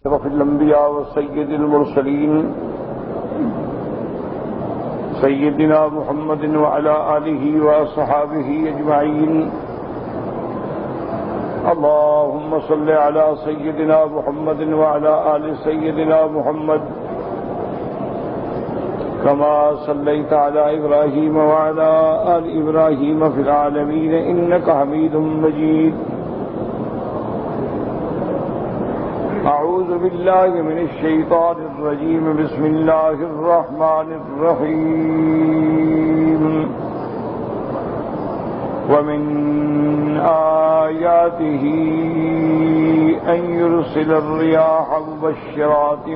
أشرف الأنبياء وسيد المرسلين سيدنا محمد وعلى آله وأصحابه أجمعين. اللهم صل على سيدنا محمد وعلى آل سيدنا محمد كما صليت على إبراهيم وعلى آل إبراهيم في العالمين إنك حميد مجيد. أعوذ بالله من الشيطان الرجيم. بسم الله الرحمن الرحيم. ومن آياته أن يرسل الرياح مبشرات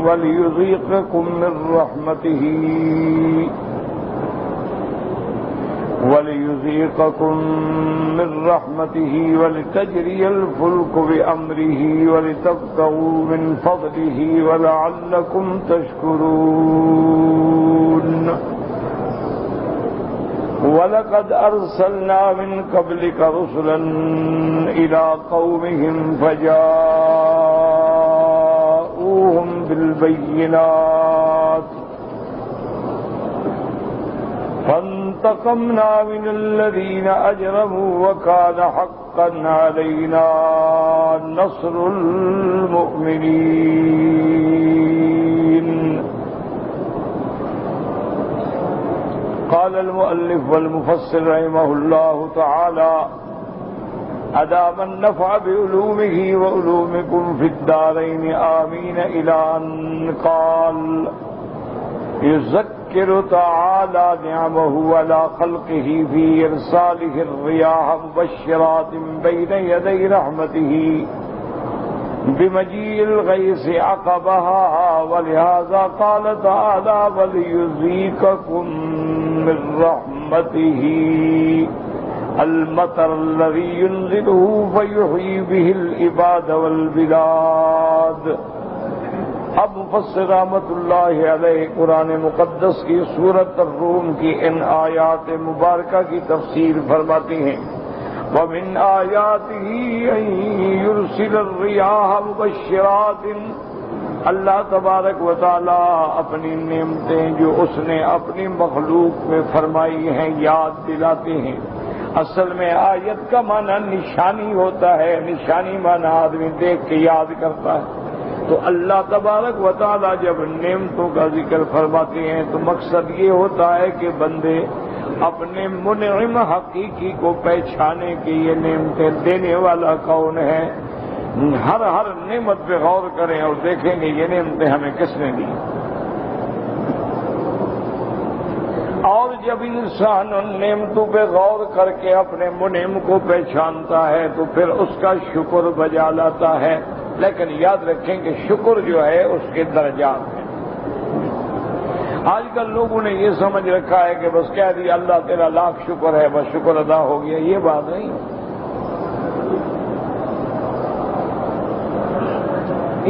وليذيقكم من رحمته ولتجري الفلك بأمره ولتبتغوا من فضله ولعلكم تشكرون. وَلَقَدْ أَرْسَلْنَا مِنْ قَبْلِكَ رُسُلًا إِلَى قَوْمِهِمْ فَجَاءُوهُمْ بِالْبَيِّنَاتِ فَانْتَقَمْنَا مِنَ الَّذِينَ أَجْرَمُوا وَكَانَ حَقًّا عَلَيْنَا نَصْرُ الْمُؤْمِنِينَ. قال المؤلف والمفسر رحمه الله تعالى: أدام النفع بعلومه وعلومكم في الدارين آمين. إلى أن قال: يذكر تعالى نعمه على خلقه في إرساله الرياح مبشرات بين يدي رحمته بمجيء الغيث عقبها. ولهذا قال تعالى: وليذيقكم من رحمته المطر الذي ينزله فيحيي به العباد والبلاد. اب مفسر رحمۃ اللہ علیہ قرآن مقدس کی سورۃ الروم کی ان آیات مبارکہ کی تفسیر فرماتی ہیں: وَمِنْ آيَاتِهِ أَن يُرْسِلَ الرِّيَاحَ مُبَشِّرَاتٍ. اللہ تبارک و تعالی اپنی نعمتیں جو اس نے اپنی مخلوق میں فرمائی ہیں یاد دلاتے ہیں. اصل میں آیت کا معنی نشانی ہوتا ہے. نشانی معنی آدمی دیکھ کے یاد کرتا ہے. تو اللہ تبارک و تعالی جب نعمتوں کا ذکر فرماتے ہیں تو مقصد یہ ہوتا ہے کہ بندے اپنے منعم حقیقی کو پہچانے کہ یہ نعمتیں دینے والا کون ہے. ہر نعمت پہ غور کریں اور دیکھیں گے یہ نعمتیں ہمیں کس نے دی. اور جب انسان ان نعمتوں پہ غور کر کے اپنے منعم کو پہچانتا ہے تو پھر اس کا شکر بجا لاتا ہے. لیکن یاد رکھیں کہ شکر جو ہے اس کے درجات ہیں. آج کل لوگوں نے یہ سمجھ رکھا ہے کہ بس کہہ دیا اللہ تیرا لاکھ شکر ہے بس شکر ادا ہو گیا. یہ بات نہیں.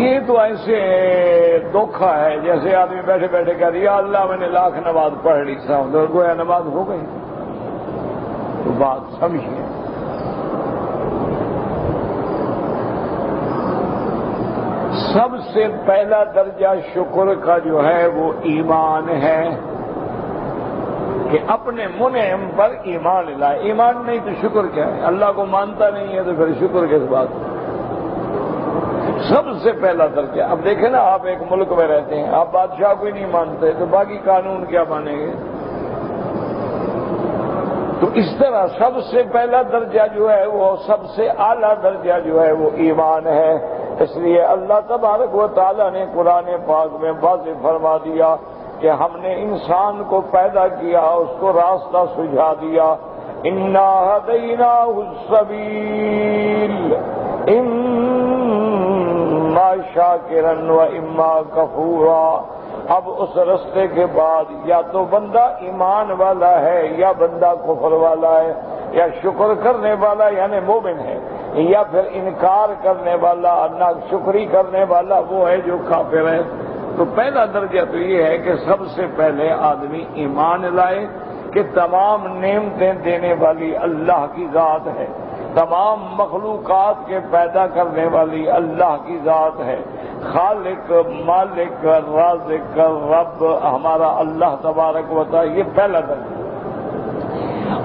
یہ تو ایسے دھوکھا ہے جیسے آدمی بیٹھے بیٹھے کہہ دیا اللہ میں نے لاکھ نماز پڑھ لی تو گویا نماز ہو گئی. تو بات سمجھیے. سب سے پہلا درجہ شکر کا جو ہے وہ ایمان ہے کہ اپنے منعم پر ایمان لائے. ایمان نہیں تو شکر کیا ہے؟ اللہ کو مانتا نہیں ہے تو پھر شکر کس بات؟ سب سے پہلا درجہ. اب دیکھیں نا آپ ایک ملک میں رہتے ہیں آپ بادشاہ کو ہی نہیں مانتے تو باقی قانون کیا مانیں گے؟ تو اس طرح سب سے پہلا درجہ جو ہے وہ سب سے اعلیٰ درجہ جو ہے وہ ایمان ہے. اس لیے اللہ تبارک و تعالیٰ نے قرآن پاک میں واضح فرما دیا کہ ہم نے انسان کو پیدا کیا اس کو راستہ سجھا دیا. انا ہدیناہ السبیل اما شاکرا و اما کفورا. اب اس رستے کے بعد یا تو بندہ ایمان والا ہے یا بندہ کفر والا ہے یا شکر کرنے والا یعنی مومن ہے یا پھر انکار کرنے والا ناشکری کرنے والا وہ ہے جو کافر ہے. تو پہلا درجہ تو یہ ہے کہ سب سے پہلے آدمی ایمان لائے کہ تمام نعمتیں دینے والی اللہ کی ذات ہے. تمام مخلوقات کے پیدا کرنے والی اللہ کی ذات ہے. خالق، مالک، رازق، رب ہمارا اللہ تبارک و تعالی، یہ پہلا درجہ.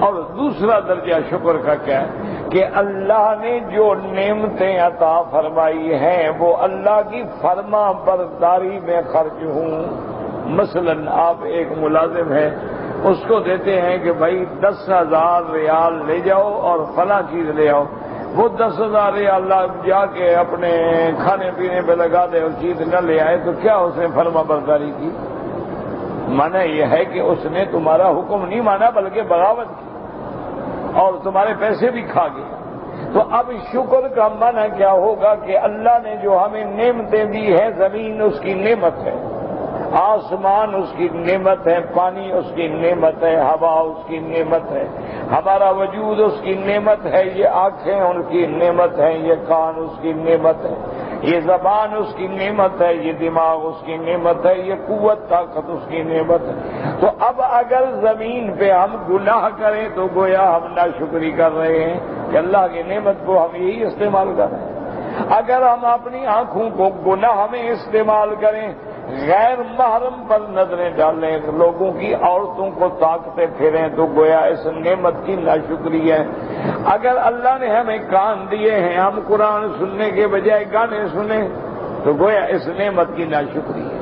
اور دوسرا درجہ شکر کا کیا ہے کہ اللہ نے جو نعمتیں عطا فرمائی ہیں وہ اللہ کی فرما برداری میں خرچ ہوں. مثلا آپ ایک ملازم ہیں، اس کو دیتے ہیں کہ بھائی 10,000 ریال لے جاؤ اور فلاں چیز لے آؤ. وہ 10,000 ریال جا کے اپنے کھانے پینے پہ لگا دے اور چیز نہ لے آئے تو کیا اس نے فرما برداری کی؟ مانا یہ ہے کہ اس نے تمہارا حکم نہیں مانا بلکہ بغاوت کی اور تمہارے پیسے بھی کھا گیا. تو اب شکر کا معنی کیا ہوگا کہ اللہ نے جو ہمیں نعمتیں دی ہے، زمین اس کی نعمت ہے، آسمان اس کی نعمت ہے، پانی اس کی نعمت ہے، ہوا اس کی نعمت ہے، ہمارا وجود اس کی نعمت ہے، یہ آنکھیں ان کی نعمت ہے، یہ کان اس کی نعمت ہے، یہ زبان اس کی نعمت ہے، یہ دماغ اس کی نعمت ہے، یہ قوت طاقت اس کی نعمت ہے. تو اب اگر زمین پہ ہم گناہ کریں تو گویا ہم ناشکری کر رہے ہیں کہ اللہ کی نعمت کو ہم یہی استعمال کر رہے ہیں. اگر ہم اپنی آنکھوں کو گناہ میں استعمال کریں، غیر محرم پر نظریں ڈالیں، لوگوں کی عورتوں کو تاکتے پھریں تو گویا اس نعمت کی ناشکری ہے. اگر اللہ نے ہمیں کان دیے ہیں، ہم قرآن سننے کے بجائے گانے سنیں تو گویا اس نعمت کی ناشکری ہے.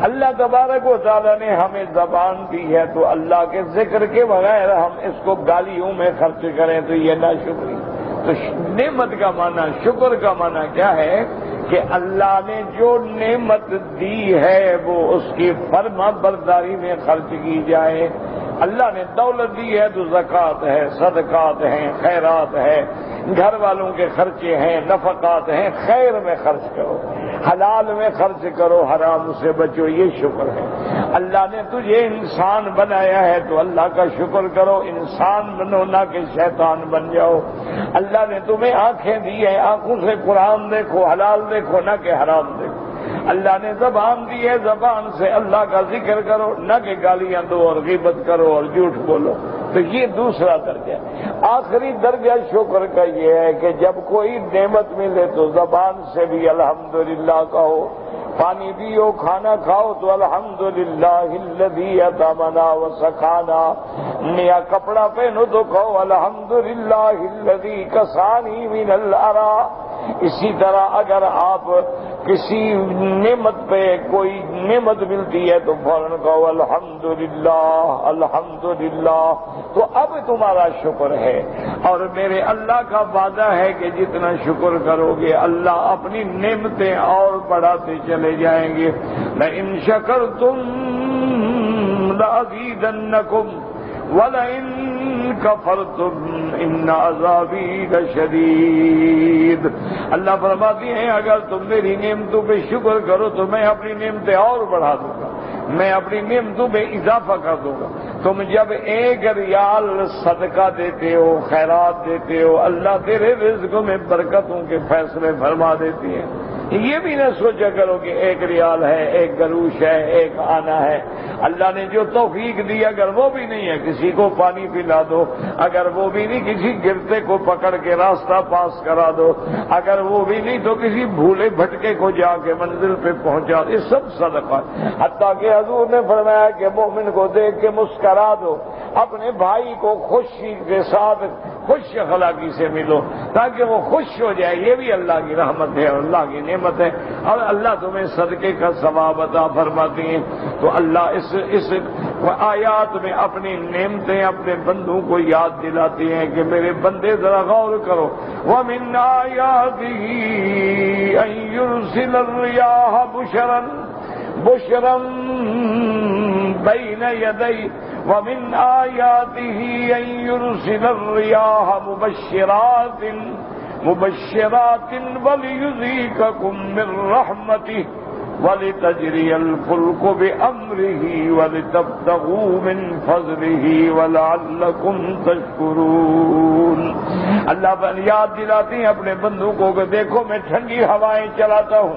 اللہ تبارک و تعالیٰ نے ہمیں زبان دی ہے تو اللہ کے ذکر کے بغیر ہم اس کو گالیوں میں خرچ کریں تو یہ ناشکری. تو نعمت کا معنی، شکر کا معنی کیا ہے کہ اللہ نے جو نعمت دی ہے وہ اس کی فرما برداری میں خرچ کی جائے. اللہ نے دولت دی ہے تو زکوٰۃ ہے، صدقات ہیں، خیرات ہے، گھر والوں کے خرچے ہیں، نفقات ہیں. خیر میں خرچ کرو، حلال میں خرچ کرو، حرام سے بچو، یہ شکر ہے. اللہ نے تجھے انسان بنایا ہے تو اللہ کا شکر کرو. انسان بنو نہ کہ شیطان بن جاؤ. اللہ نے تمہیں آنکھیں دی ہیں، آنکھوں سے قرآن دیکھو، حلال دیکھو نہ کہ حرام دیکھو. اللہ نے زبان دی ہے، زبان سے اللہ کا ذکر کرو نہ کہ گالیاں دو اور غیبت کرو اور جھوٹ بولو. تو یہ دوسرا درجہ. آخری درجہ شکر کا یہ ہے کہ جب کوئی نعمت ملے تو زبان سے بھی الحمدللہ کہو. پانی پیو، کھانا کھاؤ تو الحمدللہ الذی اطعمنا وسقانا. نیا کپڑا پہنو تو کہو الحمدللہ الذی کسانی من العرا. اسی طرح اگر آپ کسی نعمت پہ کوئی نعمت ملتی ہے تو فوراً کہو الحمدللہ الحمدللہ. تو اب تمہارا شکر ہے. اور میرے اللہ کا وعدہ ہے کہ جتنا شکر کرو گے اللہ اپنی نعمتیں اور بڑھاتے چلے جائیں گے. لئن شکرتم لأزیدنکم وَلَئِن كَفَرْتُمْ إِنَّ عَذَابِي لَشَدِيدٌ. اللہ فرماتی ہیں اگر تم میری نعمتوں پہ شکر کرو تو میں اپنی نعمتیں اور بڑھا دوں گا، میں اپنی نعمتوں پہ اضافہ کر دوں گا. تم جب 1 ریال صدقہ دیتے ہو، خیرات دیتے ہو، اللہ تیرے رزق میں برکتوں کے فیصلے فرما دیتی ہیں. یہ بھی نہ سوچا کرو کہ 1 ریال ہے، 1 گروش ہے، 1 آنا ہے. اللہ نے جو توفیق دی اگر وہ بھی نہیں ہے کسی کو پانی پلا دو، اگر وہ بھی نہیں کسی گرتے کو پکڑ کے راستہ پاس کرا دو، اگر وہ بھی نہیں تو کسی بھولے بھٹکے کو جا کے منزل پہ پہنچا دو. یہ سب صدقہ. حتیٰ کہ حضور نے فرمایا کہ مومن کو دیکھ کے مسکرا دو، اپنے بھائی کو خوشی کے ساتھ خوش اخلاقی سے ملو تاکہ وہ خوش ہو جائے. یہ بھی اللہ کی رحمت ہے اور اللہ کی نعمت ہے اور اللہ تمہیں صدقے کا ثواب عطا فرماتی ہیں. تو اللہ اس آیات میں اپنی نعمتیں اپنے بندوں کو یاد دلاتی ہیں کہ میرے بندے ذرا غور کرو. وَمِنْ آيَاتِهِ أَن يُرْسِلَ الرِّيَاحَ بُشْرًا بَيْنَ يَدَيْهِ وَمِنْ آيَاتِهِ أَن يُرْسِلَ الرِّيَاحَ مبشرات وليذيقكم من رحمته ولتجري الفلك بأمره ولتبتغوا من فضله ولعلكم تشكرون. اللہ یاد دلاتی ہیں اپنے بندوں کو کہ دیکھو میں ٹھنڈی ہوائیں چلاتا ہوں.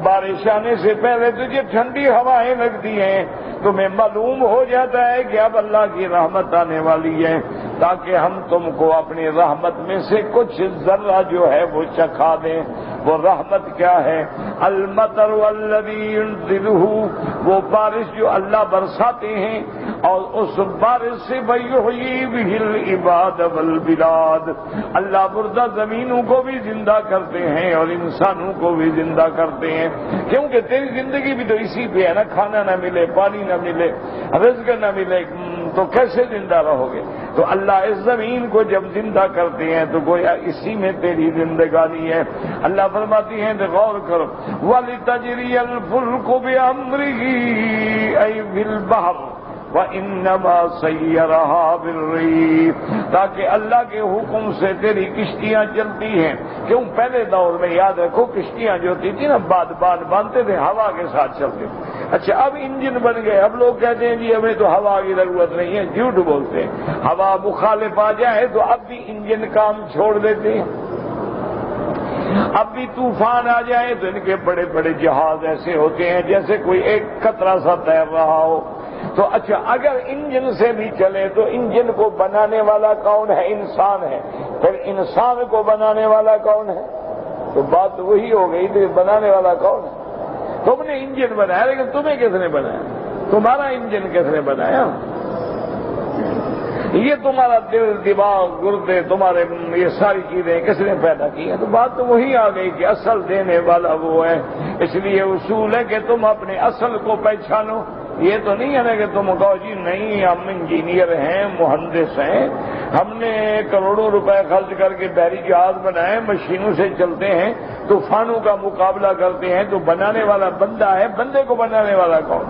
بارش آنے سے پہلے تجھے ٹھنڈی ہوائیں لگتی ہیں، تمہیں معلوم ہو جاتا ہے کہ اب اللہ کی رحمت آنے والی ہے. تاکہ ہم تم کو اپنی رحمت میں سے کچھ ذرہ جو ہے وہ چکھا دیں۔ وہ رحمت کیا ہے؟ المطر والذی ينزلہ، وہ بارش جو اللہ برساتے ہیں، اور اس بارش سے ویحیی بہ العباد والبلاد، اللہ مردہ زمینوں کو بھی زندہ کرتے ہیں اور انسانوں کو بھی زندہ کرتے ہیں، کیونکہ تیری زندگی بھی تو اسی پہ ہے نا، کھانا نہ ملے، پانی نہ ملے، رزق نہ ملے تو کیسے زندہ رہو گے؟ تو اللہ اس زمین کو جب زندہ کرتے ہیں تو گویا اسی میں تیری زندگانی ہے۔ اللہ فرماتی ہیں کہ غور کرو، وَلِتَجْرِيَ الْفُلْكُ بِأَمْرِهِ أَيْ بِالْبَحْرِ وَإِنَّمَا سَيَّرَهَا بِالرِّيحِ، تاکہ اللہ کے حکم سے تیری کشتیاں چلتی ہیں۔ کیوں؟ پہلے دور میں یاد رکھو کشتیاں جو ہوتی تھی نا، باندھتے تھے، ہوا کے ساتھ چلتے تھے۔ اچھا اب انجن بن گئے، اب لوگ کہتے ہیں جی ہمیں تو ہوا کی ضرورت نہیں ہے، جھوٹ بولتے ہیں۔ ہوا مخالف آ جائے تو اب بھی انجن کام چھوڑ دیتے ہیں، اب بھی طوفان آ جائے تو ان کے بڑے بڑے جہاز ایسے ہوتے ہیں جیسے کوئی ایک قطرہ سا تیر رہا ہو۔ تو اچھا اگر انجن سے بھی چلے تو انجن کو بنانے والا کون ہے؟ انسان ہے۔ پھر انسان کو بنانے والا کون ہے؟ تو بات وہی ہو گئی، تو بنانے والا کون ہے؟ تم نے انجن بنایا، لیکن تمہیں کس نے بنایا؟ تمہارا انجن کس نے بنایا؟ یہ تمہارا دل، دماغ، گردے، تمہارے یہ ساری چیزیں کس نے پیدا کی ہیں؟ تو بات تو وہی آ گئی کہ اصل دینے والا وہ ہے۔ اس لیے اصول ہے کہ تم اپنے اصل کو پہچانو۔ یہ تو نہیں ہے نا کہ تم کہو جی نہیں ہم انجینئر ہیں، مہندس ہیں، ہم نے کروڑوں روپے خرچ کر کے بحری جہاز بنائے، مشینوں سے چلتے ہیں، طوفانوں کا مقابلہ کرتے ہیں، تو بنانے والا بندہ ہے، بندے کو بنانے والا کون؟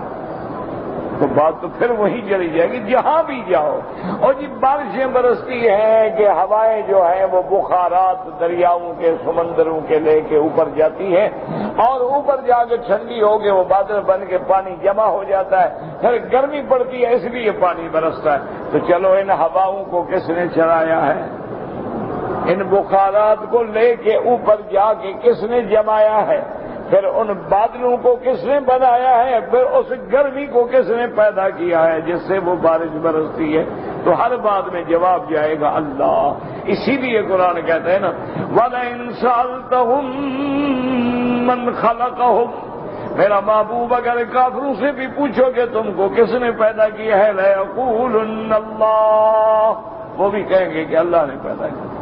تو بات تو پھر وہی چلی جائے گی جہاں بھی جاؤ۔ اور جی بارشیں برستی ہیں کہ ہوائیں جو ہیں وہ بخارات دریاؤں کے، سمندروں کے لے کے اوپر جاتی ہیں، اور اوپر جا کے ٹھنڈی ہو کے وہ بادل بن کے پانی جمع ہو جاتا ہے، پھر گرمی پڑتی ہے اس لیے پانی برستا ہے۔ تو چلو ان ہواؤں کو کس نے چلایا ہے؟ ان بخارات کو لے کے اوپر جا کے کس نے جمایا ہے؟ پھر ان بادلوں کو کس نے بنایا ہے؟ پھر اس گرمی کو کس نے پیدا کیا ہے جس سے وہ بارش برستی ہے؟ تو ہر بات میں جواب جائے گا اللہ۔ اسی لیے قرآن کہتا ہے نا وَلَئِن سَأَلْتَهُم مَّنْ خَلَقَهُمْ، میرا محبوب اگر کافروں سے بھی پوچھو کہ تم کو کس نے پیدا کیا ہے، لَيَقُولُنَّ اللَّهُ، وہ بھی کہیں گے کہ اللہ نے پیدا کیا۔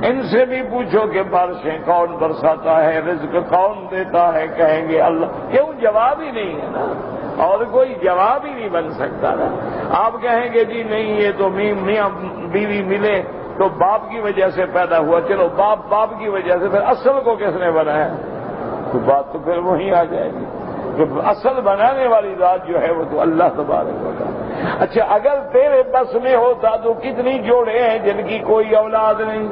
ان سے بھی پوچھو کہ بارشیں کون برساتا ہے، رزق کون دیتا ہے، کہیں گے اللہ۔ کیوں؟ جواب ہی نہیں ہے نا، اور کوئی جواب ہی نہیں بن سکتا نا۔ آپ کہیں گے جی نہیں یہ تو میاں بیوی ملے تو باپ کی وجہ سے پیدا ہوا، چلو باپ کی وجہ سے، پھر اصل کو کس نے بنایا؟ تو بات تو پھر وہی آ جائے گی کہ اصل بنانے والی ذات جو ہے وہ تو اللہ تبارک و تعالی۔ اچھا اگر تیرے بس میں ہوتا تو کتنی جوڑے ہیں جن کی کوئی اولاد نہیں،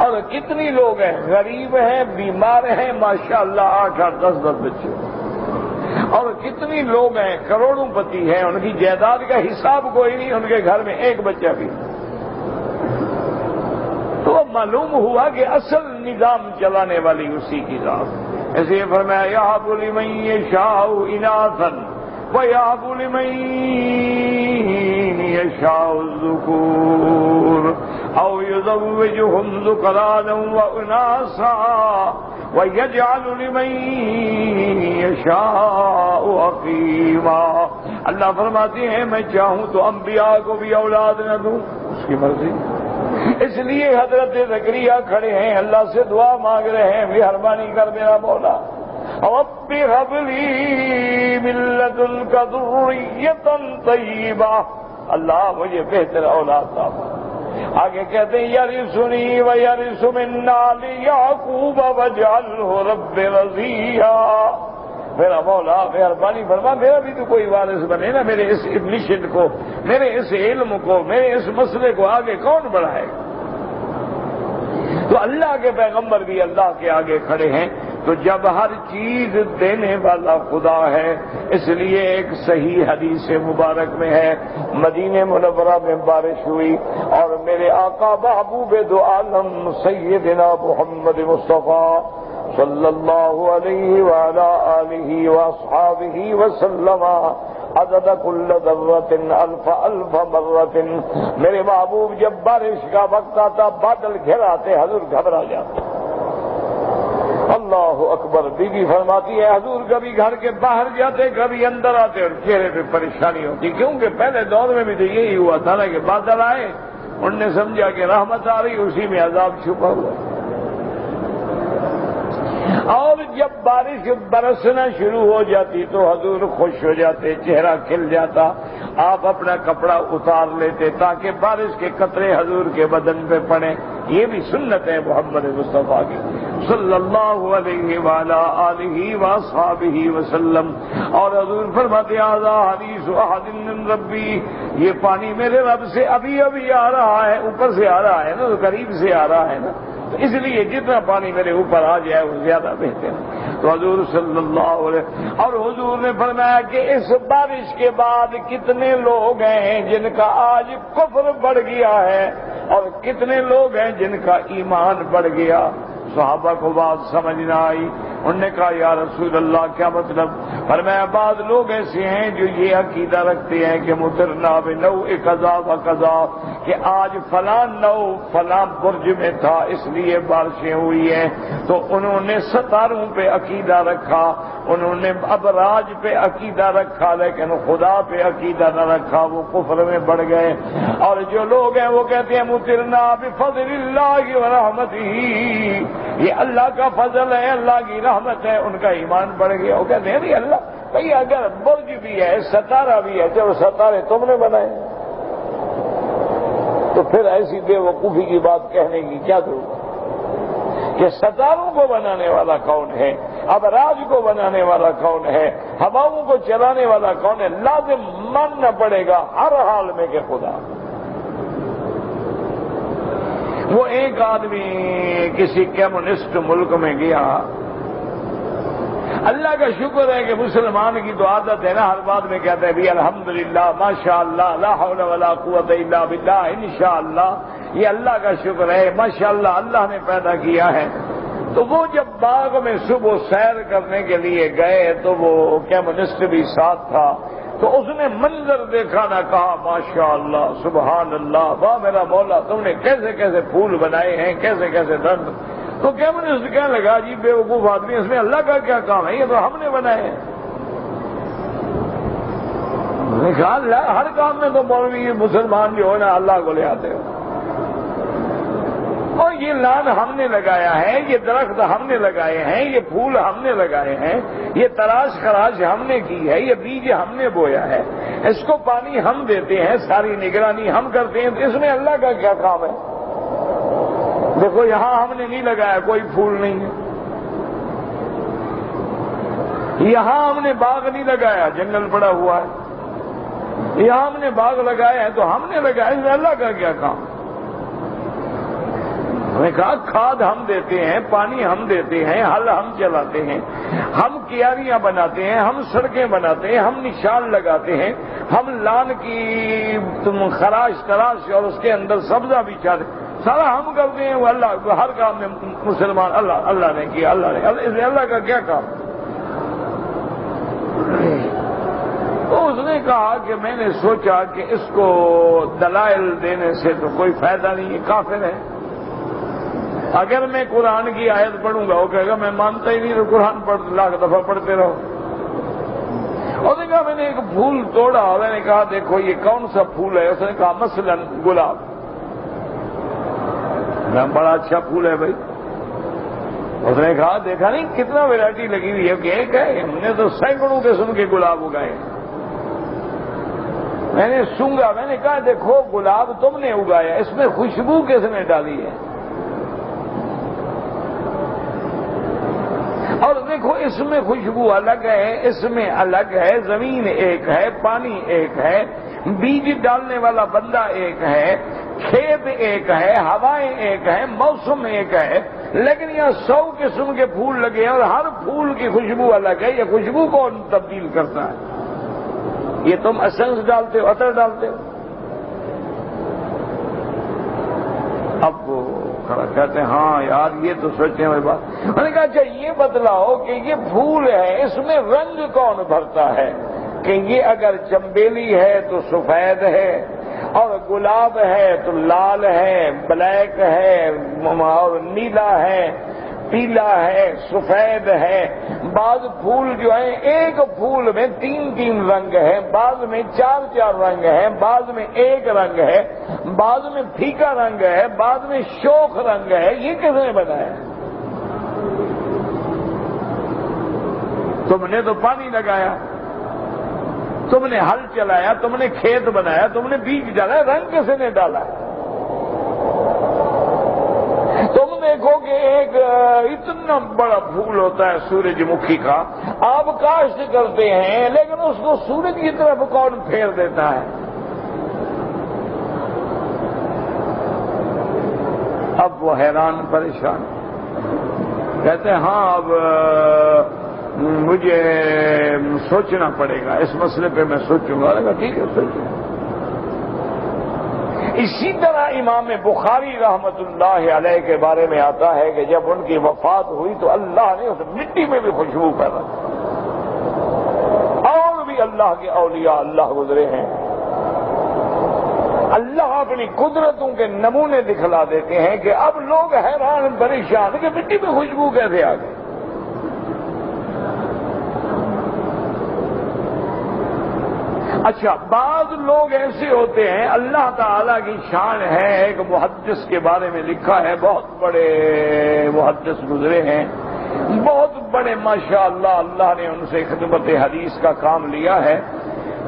اور کتنی لوگ ہیں غریب ہیں، بیمار ہیں، ماشاءاللہ 8-8 10-10 بچے، اور کتنی لوگ ہیں کروڑوں پتی ہیں، ان کی جائیداد کا حساب کوئی نہیں، ان کے گھر میں ایک بچہ بھی۔ تو معلوم ہوا کہ اصل نظام چلانے والی اسی کی ذات۔ ایسے یہ فرمایا یَهَبُ لِمَن يَشَاءُ إِنَاثًا وَيَهَبُ لِمَن يَشَاءُ الذُّكُورَ أَوْ يُزَوِّجُهُمْ ذُكْرَانًا وَإِنَاثًا وَيَجْعَلُ لِمَن يَشَاءُ عَقِيمًا۔ اللہ فرماتے ہیں میں چاہوں تو انبیاء کو بھی اولاد نہ دوں، اس کی مرضی۔ اس لیے حضرت زکریا کھڑے ہیں، اللہ سے دعا مانگ رہے ہیں مہربانی کر میرا مولا، رب هب لي من لدنك ذرية طيبة، اللہ مجھے بہتر اولاد عطا فرما۔ آگے کہتے ہیں یرثنی ویرث من آل یعقوب واجعلہ رب رضیہ، میرا مولا مہربانی فرما میرا بھی تو کوئی وارث بنے نا، میرے اس مشن کو، میرے اس علم کو، میرے اس مسئلے کو آگے کون بڑھائے گا؟ تو اللہ کے پیغمبر بھی اللہ کے آگے کھڑے ہیں۔ تو جب ہر چیز دینے والا خدا ہے، اس لیے ایک صحیح حدیث مبارک میں ہے مدینہ منورہ میں بارش ہوئی اور میرے آقا محبوب دو عالم سیدنا محمد مصطفیٰ صلی اللہ علیہ وعلی آلہ واصحابہ وسلم عدد کل ذرۃ الف الف مرۃ. میرے محبوب جب بارش کا وقت آتا بادل گھر آتے حضور گھبرا جاتے. اللہ اکبر. بی بی فرماتی ہے حضور کبھی گھر کے باہر جاتے کبھی اندر آتے اور چہرے پہ پریشانی ہوتی, کیونکہ پہلے دور میں بھی تو یہی ہوا تھا نا کہ بادل آئے انہوں نے سمجھا کہ رحمت آ رہی, اسی میں عذاب چھپا ہوا. اور جب بارش برسنا شروع ہو جاتی تو حضور خوش ہو جاتے, چہرہ کھل جاتا. آپ اپنا کپڑا اتار لیتے تاکہ بارش کے قطرے حضور کے بدن پہ پڑیں. یہ بھی سنت ہے محمد مصطفیٰ کی صلی اللہ علیہ وآلہ آلہ وصحبہ وسلم. اور حضور فرماتے ھذا حدیث احد من ربی, یہ پانی میرے رب سے ابھی ابھی آ رہا ہے, اوپر سے آ رہا ہے نا, تو قریب سے آ رہا ہے نا, تو اس لیے جتنا پانی میرے اوپر آ جائے وہ زیادہ بہتر ہے. تو حضور صلی اللہ علیہ اور حضور نے فرمایا کہ اس بارش کے بعد کتنے لوگ ہیں جن کا آج کفر بڑھ گیا ہے اور کتنے لوگ ہیں جن کا ایمان بڑھ گیا. صحابہ کو بات سمجھ نہ آئی. انہوں نے کہا یا رسول اللہ کیا مطلب؟ فرمایا بعض لوگ ایسے ہیں جو یہ عقیدہ رکھتے ہیں کہ مطرنا بنوء کذا و کذا, کہ آج فلاں نو فلاں برج میں تھا اس لیے بارشیں ہوئی ہیں. تو انہوں نے ستاروں پہ عقیدہ رکھا, انہوں نے ابراج پہ عقیدہ رکھا, لیکن خدا پہ عقیدہ نہ رکھا, وہ کفر میں بڑھ گئے. اور جو لوگ ہیں وہ کہتے ہیں مطرنا بفضل اللہ ورحمتہ, یہ اللہ کا فضل ہے, اللہ کی رحمت ہے, ان کا ایمان بڑھ گیا. وہ کہتے ہیں نہیں اللہ بھئی اگر برج بھی ہے ستارہ بھی ہے, جب ستارے تم نے بنائے تو پھر ایسی بے وقوفی کی بات کہنے کی کیا ضرورت کہ ستاروں کو بنانے والا کون ہے, ابراج کو بنانے والا کون ہے, ہواؤں کو چلانے والا کون ہے. لازم ماننا پڑے گا ہر حال میں کہ خدا. وہ ایک آدمی کسی کمیونسٹ ملک میں گیا, اللہ کا شکر ہے کہ مسلمان کی تو عادت ہے نا, ہر بات میں کہتے ہیں بھی الحمدللہ ماشاء اللہ لا حول ولا قوت الا باللہ انشاءاللہ, یہ اللہ کا شکر ہے ماشاءاللہ اللہ نے پیدا کیا ہے. تو وہ جب باغ میں صبح سیر کرنے کے لیے گئے تو وہ کمیونسٹ بھی ساتھ تھا, تو اس نے منظر دیکھا نہ کہا ماشاءاللہ سبحان اللہ, واہ میرا مولا تم نے کیسے کیسے پھول بنائے ہیں, کیسے کیسے درد. تو کمیونسٹ کہنے لگا جی بے وقوف آدمی, اس میں اللہ کا کیا کام ہے, یہ تو ہم نے بنائے ہیں. نے کہا ہر کام میں تو مولوی مسلمان جو ہے نا اللہ کو لے آتے ہو, اور یہ لان ہم نے لگایا ہے, یہ درخت ہم نے لگائے ہیں, یہ پھول ہم نے لگائے ہیں, یہ تراش خراش ہم نے کی ہے, یہ بیج ہم نے بویا ہے, اس کو پانی ہم دیتے ہیں, ساری نگرانی ہم کرتے ہیں, تو اس میں اللہ کا کیا کام ہے. دیکھو یہاں ہم نے نہیں لگایا, کوئی پھول نہیں ہے, یہاں ہم نے باغ نہیں لگایا, جنگل پڑا ہوا ہے, یہاں ہم نے باغ لگایا ہے تو ہم نے لگایا, اس میں اللہ کا کیا کام. ہم نے کہا کھاد ہم دیتے ہیں, پانی ہم دیتے ہیں, ہل ہم چلاتے ہیں, ہم کیاریاں بناتے ہیں, ہم سڑکیں بناتے ہیں, ہم نشان لگاتے ہیں, ہم لان کی خراش تراش اور اس کے اندر سبزہ بچھاتے ہیں, سارا ہم کرتے ہیں. وہ اللہ ہر کام میں مسلمان اللہ نے کیا, اس میں اللہ کا کیا کام. تو اس نے کہا کہ میں نے سوچا کہ اس کو دلائل دینے سے تو کوئی فائدہ نہیں, ہے کافر ہے. اگر میں قرآن کی آیت پڑھوں گا وہ کہے گا میں مانتا ہی نہیں, تو قرآن پڑھ لاکھ دفعہ پڑھتے رہو. اور نے کہا میں نے ایک پھول توڑا, میں نے کہا دیکھو یہ کون سا پھول ہے. اس نے کہا مثلا گلاب. بڑا اچھا پھول ہے بھائی. اس نے کہا دیکھا نہیں کتنا ویرائٹی لگی ہوئی ہے, کہ ایک ہے, ہم نے تو سینکڑوں قسم کے گلاب اگائے. میں نے سونگا, میں نے کہا دیکھو گلاب تم نے اگایا, اس میں خوشبو کس نے ڈالی ہے. اور دیکھو اس میں خوشبو الگ ہے, اس میں الگ ہے, زمین ایک ہے, پانی ایک ہے, بیج ڈالنے والا بندہ ایک ہے, کھیت ایک ہے, ہوائیں ایک ہیں, موسم ایک ہے, لیکن یہاں 100 قسم کے پھول لگے ہیں اور ہر پھول کی خوشبو الگ ہے. یہ خوشبو کون تبدیل کرتا ہے؟ یہ تم اسنس ڈالتے ہو, عطر ڈالتے ہو. اب وہ کہتے ہیں ہاں یار یہ تو سوچیں ہوئے بات. میں نے کہا اچھا یہ بتلاؤ کہ یہ پھول ہے, اس میں رنگ کون بھرتا ہے؟ کہ یہ اگر چمبیلی ہے تو سفید ہے، اور گلاب ہے تو لال ہے، بلیک ہے اور نیلا ہے، پیلا ہے، سفید ہے۔ بعض پھول جو ہیں ایک پھول میں 3 رنگ ہیں، بعض میں 4 رنگ ہیں، بعض میں 1 رنگ ہے، بعض میں پھیکا رنگ ہے، بعض میں شوخ رنگ ہے۔ یہ کس نے بنایا؟ تم نے تو پانی لگایا، تم نے ہل چلایا، تم نے کھیت بنایا، تم نے بیج ڈالا، رنگ کس نے ڈالا؟ تم دیکھو کہ ایک اتنا بڑا پھول ہوتا ہے سورج مکھی کا، آپ کاشت کرتے ہیں لیکن اس کو سورج کی طرف کون پھیر دیتا ہے؟ اب وہ حیران پریشان کہتے ہیں ہاں اب مجھے سوچنا پڑے گا، اس مسئلے پہ میں سوچوں گا۔ ٹھیک ہے سوچوں۔ اسی طرح امام بخاری رحمت اللہ علیہ کے بارے میں آتا ہے کہ جب ان کی وفات ہوئی تو اللہ نے اس مٹی میں بھی خوشبو پیدا کی، اور بھی اللہ کے اولیاء اللہ گزرے ہیں، اللہ اپنی قدرتوں کے نمونے دکھلا دیتے ہیں کہ اب لوگ حیران پریشان کہ مٹی میں خوشبو کیسے آ گئی۔ اچھا، بعض لوگ ایسے ہوتے ہیں، اللہ تعالیٰ کی شان ہے، ایک محدث کے بارے میں لکھا ہے، بہت بڑے محدث گزرے ہیں، بہت بڑے ماشاءاللہ، اللہ نے ان سے خدمت حدیث کا کام لیا ہے۔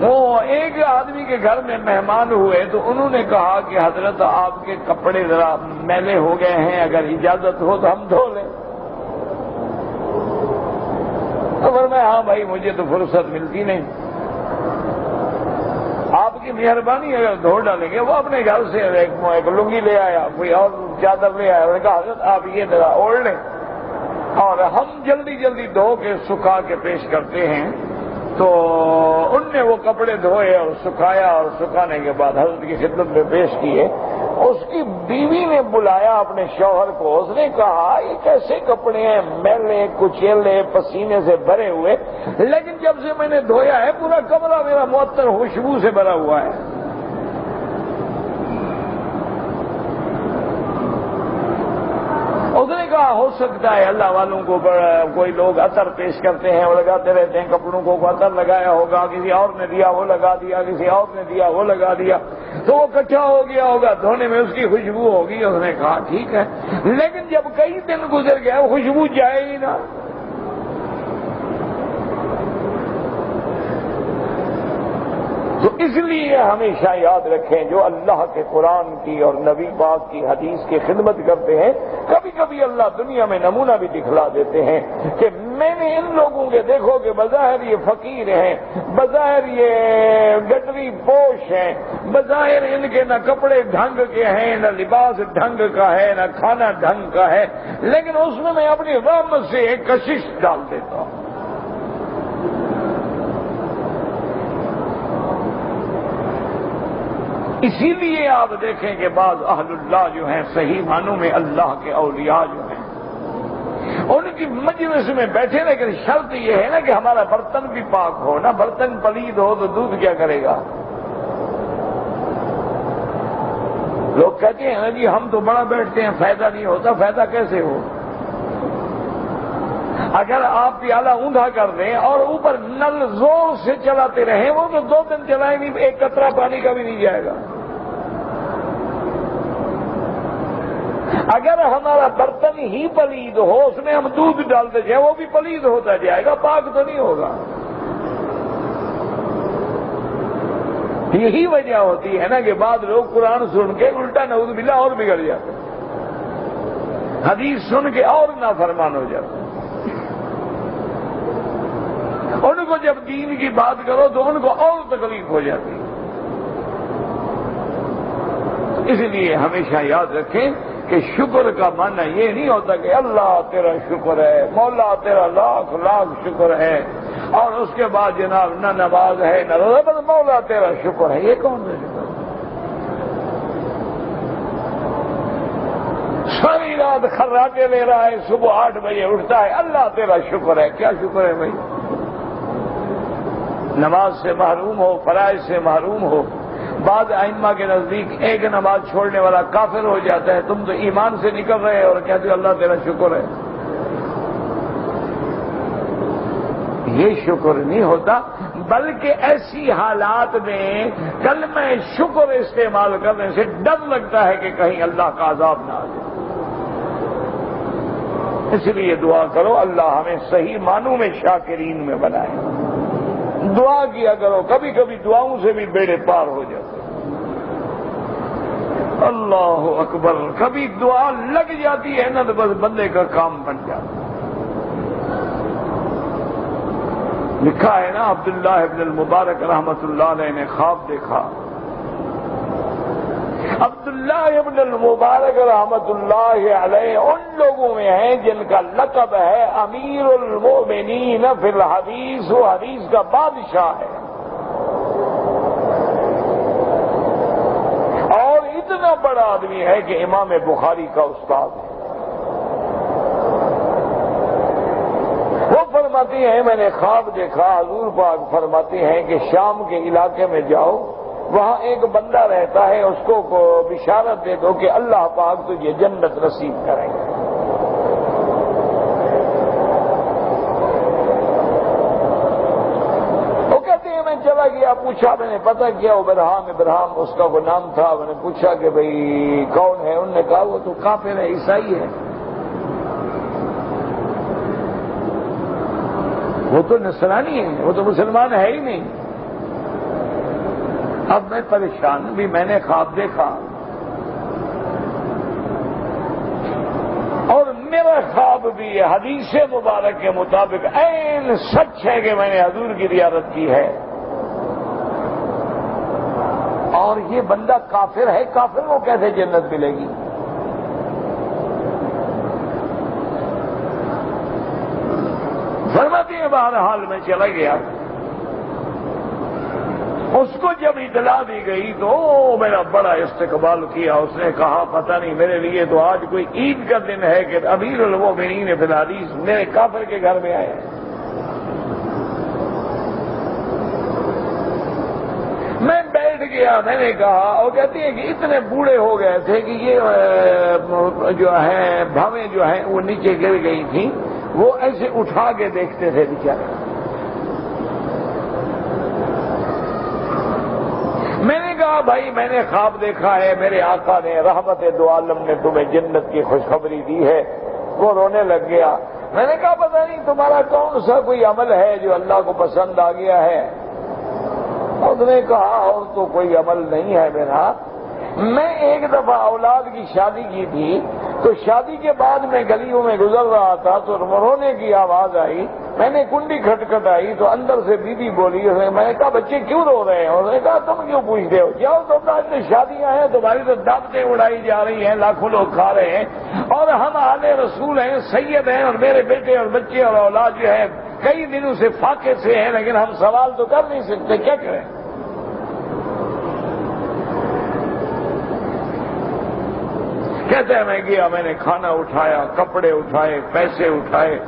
وہ ایک آدمی کے گھر میں مہمان ہوئے تو انہوں نے کہا کہ حضرت آپ کے کپڑے ذرا میلے ہو گئے ہیں، اگر اجازت ہو تو ہم دھو لیں۔ تو فرمایا ہاں بھائی مجھے تو فرصت ملتی نہیں، آپ کی مہربانی اگر دھو ڈالیں گے۔ وہ اپنے گھر سے ایک لنگی لے آیا، کوئی اور چادر لے آیا، انہوں نے کہا حضرت آپ یہ ذرا اوڑھ لیں اور ہم جلدی جلدی دھو کے سکھا کے پیش کرتے ہیں۔ تو ان نے وہ کپڑے دھوئے اور سکھایا، اور سکھانے کے بعد حضرت کی خدمت میں پیش کیے۔ اس کی بیوی نے بلایا اپنے شوہر کو، اس نے کہا یہ کیسے کپڑے ہیں، میلے کچیلے پسینے سے بھرے ہوئے، لیکن جب سے میں نے دھویا ہے پورا کمرہ میرا معطر خوشبو سے بھرا ہوا ہے۔ اس نے کہا ہو سکتا ہے اللہ والوں کو کوئی لوگ عطر پیش کرتے ہیں، وہ لگاتے رہتے ہیں کپڑوں کو، عطر لگایا ہوگا، کسی اور نے دیا وہ لگا دیا، کسی اور نے دیا وہ لگا دیا، تو وہ اکٹھا ہو گیا ہوگا، دھونے میں اس کی خوشبو ہوگی۔ اس نے کہا ٹھیک ہے، لیکن جب کئی دن گزر گئے وہ خوشبو جائے ہی نہ۔ تو اس لیے ہمیشہ یاد رکھیں جو اللہ کے قرآن کی اور نبی پاک کی حدیث کی خدمت کرتے ہیں، کبھی کبھی اللہ دنیا میں نمونہ بھی دکھلا دیتے ہیں کہ میں نے ان لوگوں کے دیکھو کہ بظاہر یہ فقیر ہیں، بظاہر یہ گٹری پوش ہیں، بظاہر ان کے نہ کپڑے ڈھنگ کے ہیں، نہ لباس ڈھنگ کا ہے، نہ کھانا ڈھنگ کا ہے، لیکن اس میں اپنی رحمت سے ایک کشش ڈال دیتا ہوں۔ اسی لیے آپ دیکھیں کہ بعض اہل اللہ جو ہیں صحیح معنوں میں اللہ کے اولیاء جو ہیں ان کی مجلس میں بیٹھے، لیکن شرط یہ ہے نا کہ ہمارا برتن بھی پاک ہو، نا برتن پلید ہو تو دودھ کیا کرے گا؟ لوگ کہتے ہیں نا جی ہم تو بڑا بیٹھتے ہیں فائدہ نہیں ہوتا، فائدہ کیسے ہو؟ اگر آپ پیالہ اوندا کر دیں اور اوپر نل زور سے چلاتے رہیں، وہ تو 2 دن چلائیں گے، ایک قطرہ پانی کا بھی نہیں جائے گا۔ اگر ہمارا برتن ہی پلید ہو، اس میں ہم دودھ ڈالتے جائیں، وہ بھی پلید ہوتا جائے گا، پاک تو نہیں ہوگا۔ یہی وجہ ہوتی ہے نا کہ بعض لوگ قرآن سن کے الٹا نعوذ باللہ اور بگڑ جاتے، حدیث سن کے اور نافرمان ہو جاتے۔ ان کو جب دین کی بات کرو تو ان کو اور تکلیف ہو جاتی۔ اس لیے ہمیشہ یاد رکھیں کہ شکر کا معنی یہ نہیں ہوتا کہ اللہ تیرا شکر ہے، مولا تیرا لاکھ لاکھ شکر ہے، اور اس کے بعد جناب نہ نماز ہے نہ روزہ، بس مولا تیرا شکر ہے۔ یہ کون سا شکر؟ ساری رات خراٹے لے رہا ہے، صبح 8 بجے اٹھتا ہے، اللہ تیرا شکر ہے۔ کیا شکر ہے بھائی؟ نماز سے محروم ہو، فرائض سے محروم ہو. بعض ائمہ کے نزدیک ایک نماز چھوڑنے والا کافر ہو جاتا ہے. تم تو ایمان سے نکل رہے اور کہتے ہو اللہ تیرا شکر ہے. یہ شکر نہیں ہوتا، بلکہ ایسی حالات میں کلمہ شکر استعمال کرنے سے ڈر لگتا ہے کہ کہیں اللہ کا عذاب نہ آ جائے. اس لیے دعا کرو اللہ ہمیں صحیح معنوں میں شاکرین میں بنائے. دعا کیا کرو، کبھی کبھی دعاؤں سے بھی بیڑے پار ہو جاتے. اللہ اکبر، کبھی دعا لگ جاتی ہے نا تو بس بندے کا کام بن جاتا. لکھا ہے نا عبداللہ ابن المبارک رحمت اللہ علیہ نے خواب دیکھا. عبداللہ ابن المبارک رحمت اللہ علیہ ان لوگوں میں ہیں جن کا لقب ہے امیر المؤمنین فی الحدیث، و حدیث کا بادشاہ ہے. اور اتنا بڑا آدمی ہے کہ امام بخاری کا استاد ہے. وہ فرماتی ہیں میں نے خواب دیکھا، حضور پاک فرماتے ہیں کہ شام کے علاقے میں جاؤ، وہاں ایک بندہ رہتا ہے، اس کو بشارت دے دو کہ اللہ پاک تجھے جنت نصیب کریں گے. وہ کہتے ہیں میں چلا گیا، پوچھا، میں نے پتہ کیا ابراہیم اس کا وہ نام تھا. میں نے پوچھا کہ بھئی کون ہے؟ انہوں نے کہا وہ تو کافر ہے، عیسائی ہے. وہ تو نصرانی ہے، وہ تو مسلمان ہے ہی نہیں. اب میں پریشان بھی، میں نے خواب دیکھا اور میرا خواب بھی حدیث مبارک کے مطابق عین سچ ہے کہ میں نے حضور کی زیارت کی ہے. اور یہ بندہ کافر ہے، کافر کو کیسے جنت ملے گی؟ فرماتی ہے بہرحال میں چلا گیا. اس کو جب اطلاع دی گئی تو میرا بڑا استقبال کیا. اس نے کہا پتہ نہیں میرے لیے تو آج کوئی عید کا دن ہے کہ امیر المؤمنین فی الحدیث میرے کافر کے گھر میں آئے. میں بیٹھ گیا. میں نے کہا، اور کہتی ہے کہ اتنے بوڑھے ہو گئے تھے کہ یہ جو ہے بھویں جو ہیں وہ نیچے گر گئی تھیں، وہ ایسے اٹھا کے دیکھتے تھے بیچارے. میں نے کہا بھائی میں نے خواب دیکھا ہے، میرے آقا نے رحمت دو عالم نے تمہیں جنت کی خوشخبری دی ہے. وہ رونے لگ گیا. میں نے کہا پتہ نہیں تمہارا کون سا کوئی عمل ہے جو اللہ کو پسند آ گیا ہے؟ اس نے کہا اور تو کوئی عمل نہیں ہے میرا. میں ایک دفعہ اولاد کی شادی کی تھی، تو شادی کے بعد میں گلیوں میں گزر رہا تھا تو رونے کی آواز آئی. میں نے کنڈی کھٹکھٹائی تو اندر سے بی بولی. میں نے کہا بچے کیوں رو رہے ہیں؟ انہوں نے کہا تم کیوں پوچھتے ہو؟ جاؤ تم آج شادیاں ہیں تمہاری تو دعوتیں اڑائی جا رہی ہیں، لاکھوں لوگ کھا رہے ہیں، اور ہم آل رسول ہیں، سید ہیں، اور میرے بیٹے اور بچے اور اولاد جو ہے کئی دنوں سے فاقے سے ہیں، لیکن ہم سوال تو کر نہیں سکتے، کیا کریں؟ کہتے ہیں میں گیا، میں نے کھانا اٹھایا، کپڑے اٹھائے، پیسے اٹھائے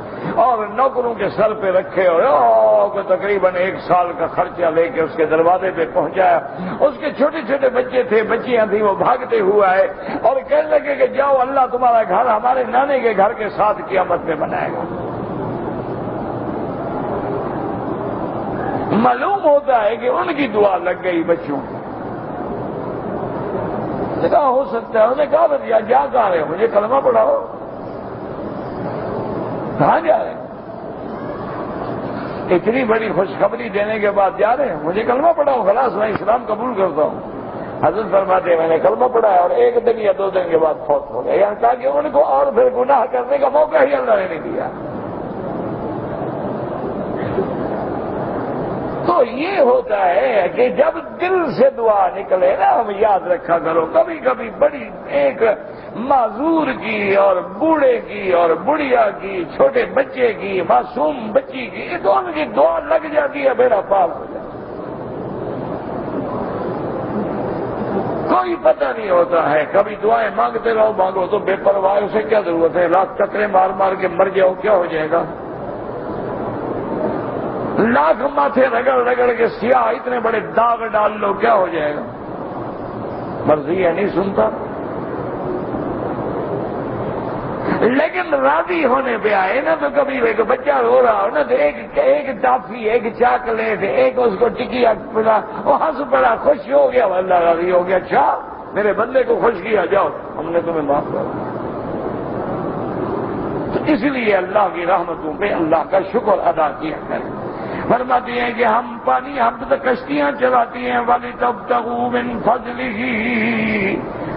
اور نوکروں کے سر پہ رکھے اور تقریباً 1 سال کا خرچہ لے کے اس کے دروازے پہ پہنچایا. اس کے چھوٹے چھوٹے بچے تھے، بچیاں تھیں، وہ بھاگتے ہوئے آئے اور کہنے لگے کہ جاؤ اللہ تمہارا گھر ہمارے نانے کے گھر کے ساتھ قیامت میں بنائے گا. معلوم ہوتا ہے کہ ان کی دعا لگ گئی بچوں کی. کہا ہو سکتا ہے. انہوں نے کہا بھیا جا کہاں رہے ہو؟ مجھے کلمہ پڑھاؤ. کہاں جا رہے ہیں؟ اتنی بڑی خوشخبری دینے کے بعد جا رہے ہیں؟ مجھے کلمہ پڑھاؤ، خلاص میں اسلام قبول کرتا ہوں. حضرت فرماتے ہیں میں نے کلمہ پڑھایا اور 1 دن یا 2 دن کے بعد فوت ہو گیا. یعنی تاکہ ان کو اور پھر گناہ کرنے کا موقع ہی اللہ نے نہیں دیا. تو یہ ہوتا ہے کہ جب دل سے دعا نکلے نا، ہم یاد رکھا کرو کبھی کبھی بڑی ایک معذور کی اور بوڑھے کی اور بڑھیا کی، چھوٹے بچے کی، معصوم بچی کی، تو ان کی دعا لگ جاتی ہے، بیڑا پار ہو جاتا ہے. کوئی پتہ نہیں ہوتا ہے. کبھی دعائیں مانگتے رہو، مانگو تو بے پرواہ، اسے کیا ضرورت ہے؟ رات چکرے مار مار کے مر جاؤ، کیا ہو جائے گا؟ لاکھ ماتھے رگڑ رگڑ کے سیاہ اتنے بڑے داغ ڈال لو کیا ہو جائے گا؟ مرضی ہے نہیں سنتا، لیکن راضی ہونے پہ آئے نا تو کبھی ایک بچہ رو رہا ہو نا تو ایک ٹافی، ایک چاکلیٹ، ایک اس کو ٹکیا پڑا، وہ ہنس پڑا، خوش ہو گیا، اللہ راضی ہو گیا، اچھا میرے بندے کو خوش کیا، جاؤ ہم نے تمہیں معاف کر دیا۔ تو اس لیے اللہ کی رحمتوں پہ اللہ کا شکر ادا کیا کریں۔ فرماتی ہیں کہ ہم پانی، ہم تو کشتیاں چلاتی ہیں، وَلِتَبْتَغُوا مِنْ فَضْلِهِ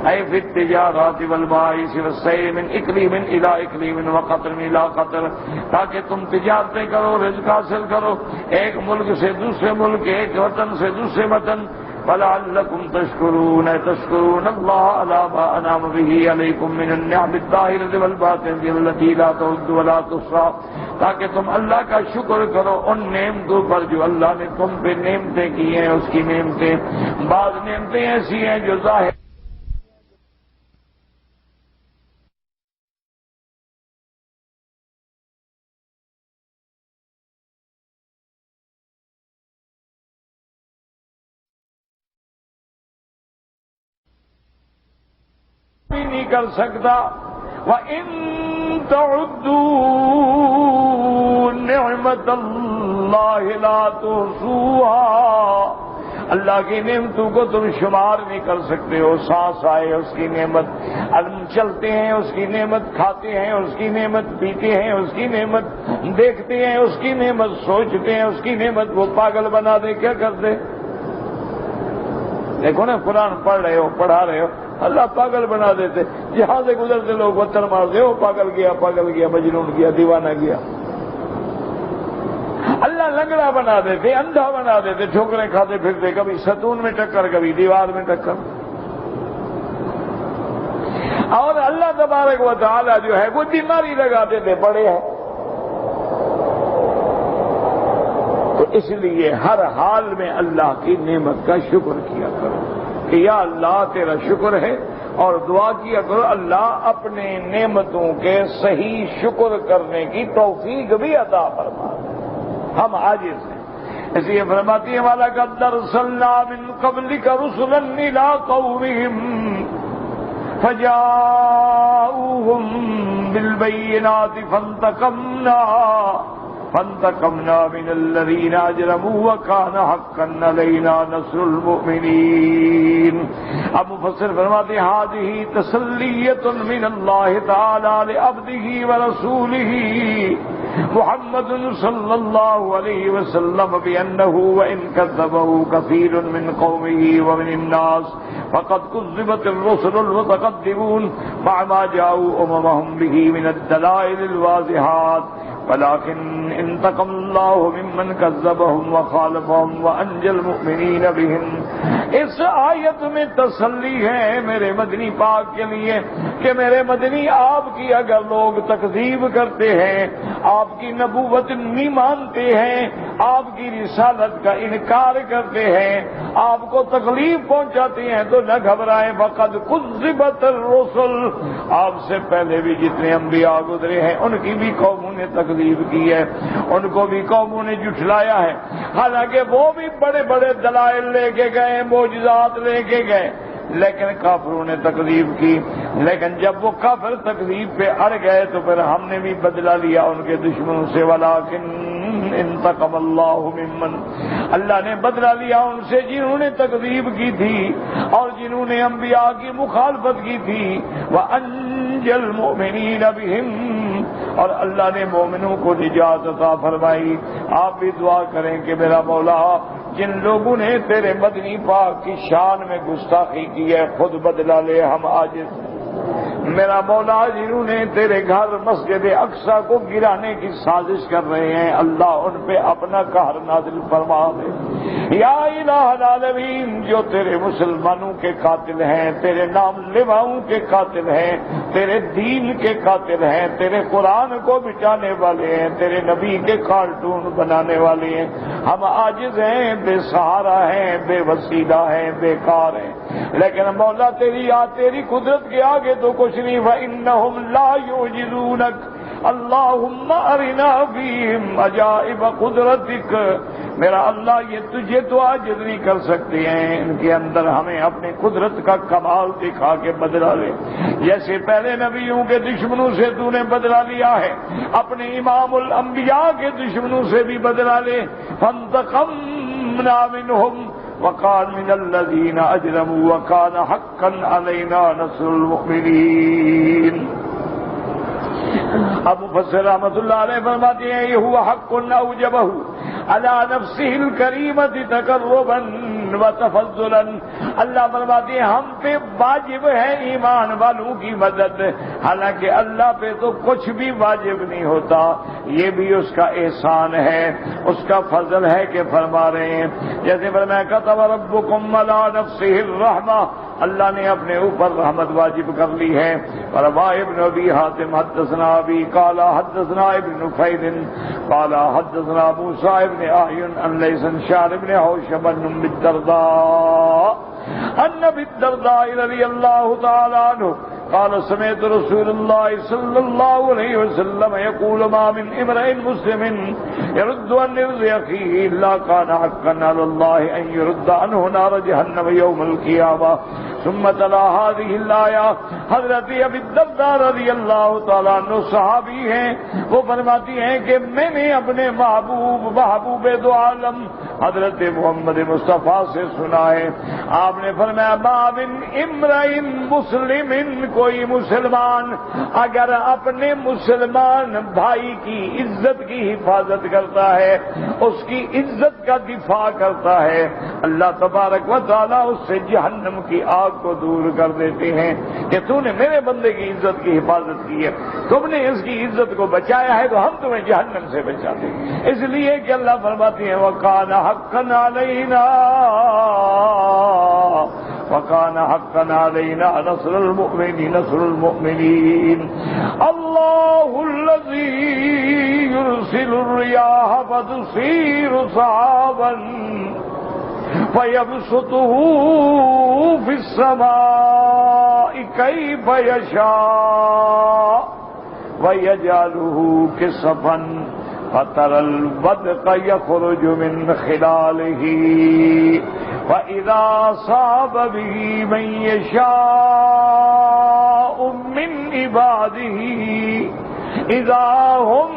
أي في التجارات والبائس والسير من إقليم إلى إقليم وقطر إلى قطر، تاکہ تم تجارتیں کرو، رزق حاصل کرو، ایک ملک سے دوسرے ملک، ایک وطن سے دوسرے وطن، وَلَعَلَّكُمْ تَشْكُرُونَ تَشْكُرُونَ اللَّهَ عَلَى مَا أَنْعَمَ بِهِ عَلَيْكُمْ مِنَ النِّعَمِ الظَّاهِرَةِ وَالْبَاطِنَةِ الَّتِي لَا تُعَدُّ وَلَا تُحْصَىٰ، تاکہ تم اللہ کا شکر کرو ان نعمتوں پر جو اللہ نے تم پہ نعمتیں کی ہیں۔ اس کی نعمتیں، بعض نعمتیں ایسی ہیں جو ظاہر بھی نہیں کر سکتا۔ وَإِن تَعُدُّوا نِعْمَتَ اللَّهِ لَا تُحْصُوهَا، اللہ کی نعمتوں کو تم شمار نہیں کر سکتے ہو۔ سانس آئے اس کی نعمت، چلتے ہیں اس کی نعمت، کھاتے ہیں اس کی نعمت، پیتے ہیں اس کی نعمت، دیکھتے ہیں اس کی نعمت، سوچتے ہیں اس کی نعمت۔ وہ پاگل بنا دے، کیا کرتے؟ دیکھو نا، قرآن پڑھ رہے ہو، پڑھا رہے ہو، اللہ پاگل بنا دیتے۔ جہاں سے گزرتے لوگ پتھر مار دے، وہ پاگل گیا، پاگل گیا، مجنون گیا، دیوانہ گیا۔ اللہ لنگڑا بنا دیتے، اندھا بنا دیتے، ٹھوکریں کھاتے پھرتے، کبھی ستون میں ٹکر، کبھی دیوار میں ٹکر۔ اور اللہ تبارک و تعالی جو ہے وہ بیماری لگا دیتے، بڑے ہیں۔ تو اس لیے ہر حال میں اللہ کی نعمت کا شکر کیا کرو کہ یا اللہ تیرا شکر ہے، اور دعا کیا کرو اللہ اپنے نعمتوں کے صحیح شکر کرنے کی توفیق بھی عطا فرما دے۔ ہم عاجز ہیں، اس لیے فرماتی ہے وَلَقَدْ أَرْسَلْنَا مِن قَبْلِكَ رُسُلًا إِلَىٰ قَوْمِهِمْ فَجَاءُوهُم بِالْبَيِّنَاتِ فانتقمنا من الذين اجرموا وكان حقا علينا نصر المؤمنين۔ اب مفسر فرماتے ہیں هذه تسلیۃ من اللہ تعالی لعبده ورسوله محمد صلی اللہ علیہ وسلم بأنه وإن كذبه كثير من قومه ومن الناس فقد كذبت الرسل المتقدمون مع ما جاءوا أممهم به من الدلائل الواضحات ولكن انتقم الله ممن كذبهم وخالفهم وأنجى المؤمنين بهم۔ اس آیت میں تسلی ہے میرے مدنی پاک کے لیے کہ میرے مدنی آپ کی اگر لوگ تکذیب کرتے ہیں، آپ کی نبوت نہیں مانتے ہیں، آپ کی رسالت کا انکار کرتے ہیں، آپ کو تکلیف پہنچاتے ہیں تو نہ گھبرائیں۔ فقد کذبت الرسل، آپ سے پہلے بھی جتنے انبیاء گزرے ہیں ان کی بھی قوموں نے تکذیب کی ہے، ان کو بھی قوموں نے جھٹلایا ہے، حالانکہ وہ بھی بڑے بڑے دلائل لے کے گئے، معجزات لے کے گئے، لیکن کافروں نے تکذیب کی۔ لیکن جب وہ کافر تکذیب پہ اڑ گئے تو پھر ہم نے بھی بدلہ لیا ان کے دشمنوں سے۔ ولیکن انتقم اللہ ممن، اللہ نے بدلہ لیا ان سے جنہوں نے تکذیب کی تھی اور جنہوں نے انبیاء کی مخالفت کی تھی۔ وانجى المؤمنین بهم، اور اللہ نے مومنوں کو نجات عطا فرمائی۔ آپ بھی دعا کریں کہ میرا مولا جن لوگوں نے تیرے مدنی پاک کی شان میں گستاخی کی ہے خود بدلہ لے، ہم عاجز ہیں۔ میرا مولا جنہوں نے تیرے گھر مسجد اقصی کو گرانے کی سازش کر رہے ہیں اللہ ان پہ اپنا قہر نازل فرما دے۔ یا الہ العالمین، جو تیرے مسلمانوں کے قاتل ہیں، تیرے نام لیواؤں کے قاتل ہیں، تیرے دین کے قاتل ہیں، تیرے قرآن کو مٹانے والے ہیں، تیرے نبی کے کارٹون بنانے والے ہیں، ہم عاجز ہیں، بے سہارا ہیں، بے وسیلہ ہیں، بیکار ہیں، لیکن مولا تیری قدرت کے آگے تو کچھ نہیں۔ وَإِنَّهُمْ لَا يُعْجِزُونَكَ، اللہم ارنا فیہم عجائب قدرتک، میرا اللہ یہ تجھے تو عاجز نہیں کر سکتے ہیں، ان کے اندر ہمیں اپنی قدرت کا کمال دکھا کے بدلا لے، جیسے پہلے نبیوں کے دشمنوں سے تو نے بدلا لیا ہے، اپنے امام الانبیاء کے دشمنوں سے بھی بدلا لے۔ فانتقمنا منہم وقال من الذین اجرموا وکان حقا علینا نصر المؤمنین۔ اب مفسر رحمۃ اللہ علیہ فرماتے ہیں یہ ہوا حق اوجبہ علی نفسہ الکریمۃ تقربا وتفضلا، اللہ فرماتے ہیں ہم پہ واجب ہے ایمان والوں کی مدد، حالانکہ اللہ پہ تو کچھ بھی واجب نہیں ہوتا، یہ بھی اس کا احسان ہے، اس کا فضل ہے کہ فرما رہے ہیں، جیسے فرمایا کتب ربکم علی نفسہ الرحمہ، اللہ نے اپنے اوپر رحمت واجب کر لی ہے۔ فرما ابن ابی حاتم حدثنا ابی قال حدثنا ابن نفیل قال حدثنا موسیٰ ابن اعین عن لیث شعر ابن حوشب عن ام الدرداء ان ابی الدرداء رضی اللہ تعالی عنہ قال سمعت رسول اللہ صلی اللہ علیہ وسلم يقول ما من امرئ مسلم يرد عن عرض اخيه الا كان حقا على الله ان يرد عنه نار جهنم يوم القيامة۔ ثم تلا هذه الآية، حضرت ابی الدرداء رضی اللہ تعالیٰ عنہ صحابی ہیں، وہ فرماتی ہیں کہ میں نے اپنے محبوب دو عالم حضرت محمد مصطفیٰ سے سنا ہے، آپ نے فرمایا ما من امرئ مسلم، کوئی مسلمان اگر اپنے مسلمان بھائی کی عزت کی حفاظت کرتا ہے، اس کی عزت کا دفاع کرتا ہے، اللہ تبارک و تعالیٰ اس سے جہنم کی آگ کو دور کر دیتے ہیں کہ تو نے میرے بندے کی عزت کی حفاظت کی ہے، تم نے اس کی عزت کو بچایا ہے تو ہم تمہیں جہنم سے بچاتے ہیں۔ اس لیے کہ اللہ فرماتے ہیں وَقَانَ حَقًّا عَلَيْنَا وَقَانَ حَقًّا عَلَيْنَا نَصْرُ الْمُؤْمِنِينَ۔ اللہ الذی يرسل الرياح فتثير سحابا فيبسطه في السماء كيف يشاء ويجعله كسفا فترى الودق يخرج من خلاله فإذا أصاب به من يشاء من عباده إذا هم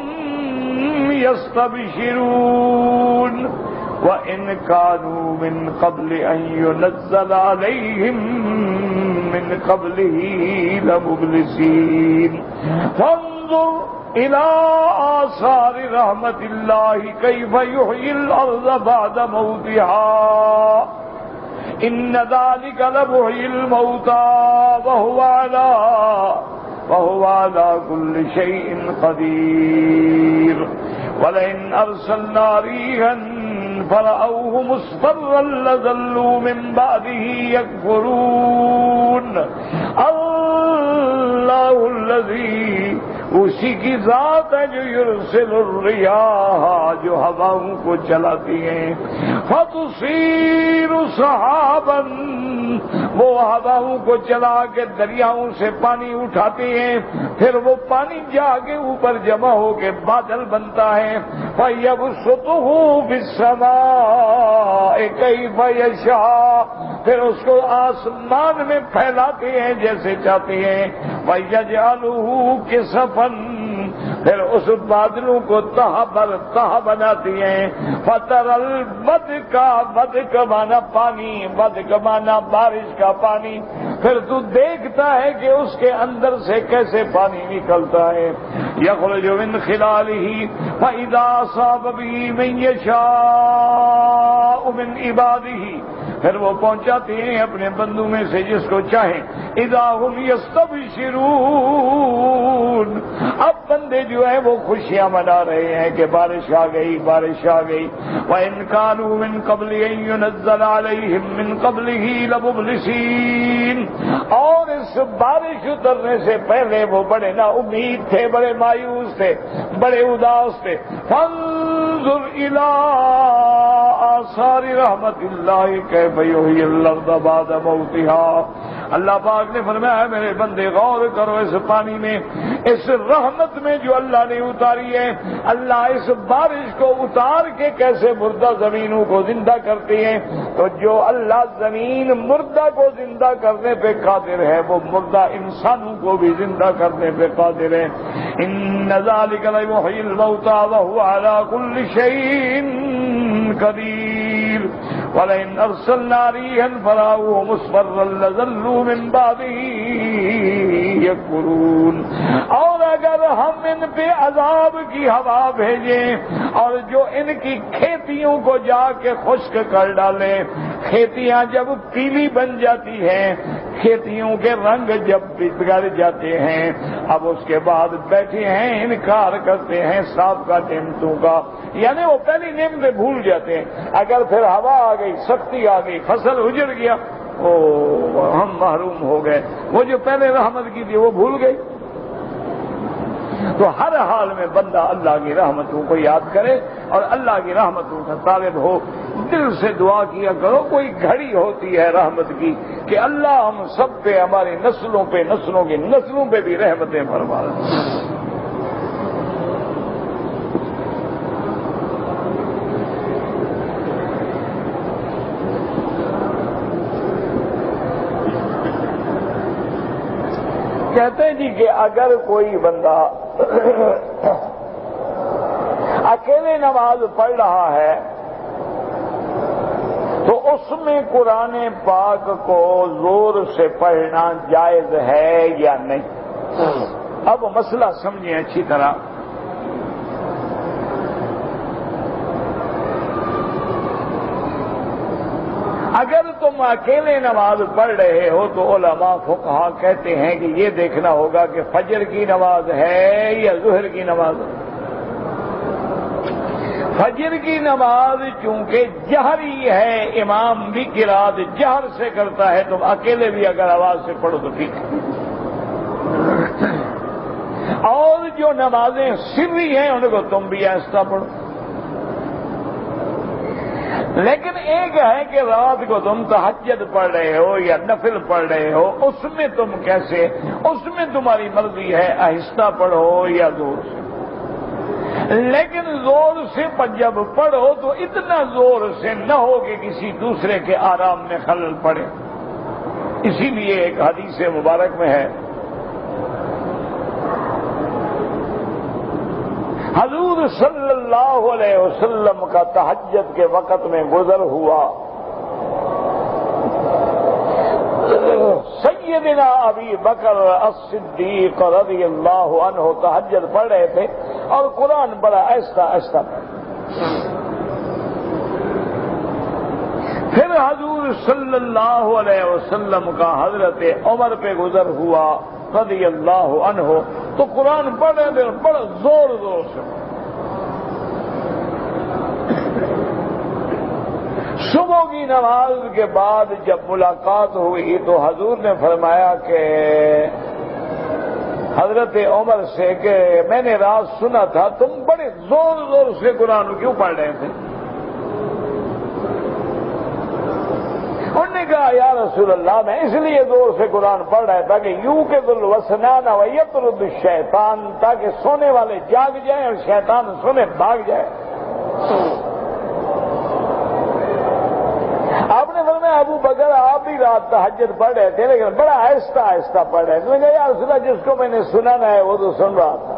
يستبشرون وَإِنْ كَانُوا مِنْ قَبْلِ أَنْ يُنَزَّلَ عَلَيْهِمْ مِنْ قَبْلِهِ لَمُبْلِسِينَ فَانظُرْ إِلَىٰ آثَارِ رَحْمَةِ اللَّهِ كَيْفَ يُحْيِي الْأَرْضَ بَعْدَ مَوْتِهَا إِنَّ ذَلِكَ لَمُحْيِي الْمَوْتَىٰ وَهُوَ عَلَىٰ كُلِّ شَيْءٍ قَدِيرٌ وَلَئِنْ أَرْسَلْنَا رِيحًا فَرَأَوْهُ مُصْفَرًّا لَظَلُّوا مِنْ بَعْدِهِ يَكْفُرُونَ۔ اللہ الذی، اسی کی ذات ہے جو یرسل الریاح، جو ہواؤں کو چلاتی ہیں، فَتُثِيرُ سَحَابًا، وہ ہواؤں کو چلا کے دریاؤں سے پانی اٹھاتے ہیں، پھر وہ پانی جا کے اوپر جمع ہو کے بادل بنتا ہے، فَيَبْسُطُهُ فِي السَّمَاءِ كَيْفَ يَشَاءُ، پھر اس کو آسمان میں پھیلاتے ہیں جیسے چاہتے ہیں، وَيَجْعَلُهُ كِسَفًا، پھر اس بادلوں کو تہہ بناتی ہیں، فَتَرَى الْوَدْقَ، وَدْقَ مانا پانی، وَدْقَ مانا بارش کا پانی، پھر تو دیکھتا ہے کہ اس کے اندر سے کیسے پانی نکلتا ہے، یخرج من خلالہ فَإِذَا أَصَابَ بِهِ مَن يَشَاءُ مِنْ عِبَادِهِ، پھر وہ پہنچاتے ہیں اپنے بندوں میں سے جس کو چاہیں، اذا هم يستبشرون، اب بندے جو ہیں وہ خوشیاں منا رہے ہیں کہ بارش آ گئی، بارش آ گئی، وَإِنْ كَانُوا مِنْ قَبْلِ أَنْ يُنَزَّلَ عَلَيْهِمْ مِنْ قَبْلِهِ لَمُبْلِسِينَ، اور اس بارش اترنے سے پہلے وہ بڑے نا امید تھے، بڑے مایوس تھے، بڑے اداس تھے۔ فَانظُرْ إِلَىٰ آثار رحمت اللہ کیف یحیی الارض بعد موتها۔ اللہ پاک نے فرمایا میرے بندے غور کرو اس پانی میں، اس رحمت میں جو اللہ نے اتاری ہے۔ اللہ اس بارش کو اتار کے کیسے مردہ زمینوں کو زندہ کرتے ہیں، تو جو اللہ زمین مردہ کو زندہ کرنے پہ قادر ہے وہ مردہ انسانوں کو بھی زندہ کرنے پہ قادر ہے۔ ان ذلک لیحیی الموتى وهو على كل شيء قدیر وَلَئِنْ أَرْسَلْنَا رِيحًا فَرَأَوْهُ مُصْفَرًّا لَظَلُّوا مِنْ بَعْدِهِ يَكْفُرُونَ۔ اور اگر ہم ان پہ عذاب کی ہوا بھیجیں اور جو ان کی کھیتیوں کو جا کے خشک کر ڈالیں، کھیتیاں جب پیلی بن جاتی ہیں، کھیتیوں کے رنگ جب بگڑ جاتے ہیں، اب اس کے بعد بیٹھے ہیں انکار کرتے ہیں سابقہ نعمتوں کا، یعنی وہ پہلی نعمتیں بھول جاتے ہیں۔ اگر پھر ہوا آ گئی، سختی آ گئی، فصل اجڑ گیا، ہم محروم ہو گئے، وہ جو پہلے رحمت کی تھی وہ بھول گئی۔ تو ہر حال میں بندہ اللہ کی رحمتوں کو یاد کرے اور اللہ کی رحمتوں کا طالب ہو، دل سے دعا کیا کرو۔ کوئی گھڑی ہوتی ہے رحمت کی کہ اللہ ہم سب پہ، ہماری نسلوں پہ، نسلوں کی نسلوں پہ بھی رحمتیں فرما دے۔ کہتے ہیں جی کہ اگر کوئی بندہ اکیلے نماز پڑھ رہا ہے تو اس میں قرآن پاک کو زور سے پڑھنا جائز ہے یا نہیں؟ اب مسئلہ سمجھیں اچھی طرح۔ اگر تم اکیلے نماز پڑھ رہے ہو تو علماء فقہا کہتے ہیں کہ یہ دیکھنا ہوگا کہ فجر کی نماز ہے یا ظہر کی نماز ہے۔ فجر کی نماز چونکہ جہری ہے، امام بھی قرات جہر سے کرتا ہے، تم اکیلے بھی اگر آواز سے پڑھو تو ٹھیک ہے۔ اور جو نمازیں سری ہیں ان کو تم بھی آہستہ پڑھو۔ لیکن ایک ہے کہ رات کو تم تہجد پڑھ رہے ہو یا نفل پڑھ رہے ہو، اس میں تم کیسے، اس میں تمہاری مرضی ہے آہستہ پڑھو یا زور سے۔ لیکن زور سے جب پڑھو تو اتنا زور سے نہ ہو کہ کسی دوسرے کے آرام میں خلل پڑے۔ اسی لیے ایک حدیث مبارک میں ہے، حضور صلی اللہ علیہ وسلم کا تہجد کے وقت میں گزر ہوا، سیدنا ابی بکر الصدیق رضی اللہ عنہ تہجد پڑھ رہے تھے اور قرآن بڑا آہستہ آہستہ پھر حضور صلی اللہ علیہ وسلم کا حضرت عمر پہ گزر ہوا رضی اللہ عنہ، تو قرآن پڑھ رہے تھے بڑا زور زور سے۔ صبح کی نماز کے بعد جب ملاقات ہوئی تو حضور نے فرمایا کہ حضرت عمر سے کہ میں نے رات سنا تھا تم بڑے زور زور سے قرآن کیوں پڑھ رہے تھے؟ انہوں نے کہا یا رسول اللہ میں اس لیے زور سے قرآن پڑھ رہا تھا کہ یوں کہ الوسنان ویطرد الشیطان، تاکہ سونے والے جاگ جائیں اور شیطان سونے بھاگ جائے۔ آپ نے فرمایا ابو بکر آپ بھی رات تہجد پڑھ رہے تھے لیکن بڑا آہستہ آہستہ پڑھ رہے تھے۔ میں نے کہا یا رسول اللہ جس کو میں نے سنانا ہے وہ تو سن رہا تھا،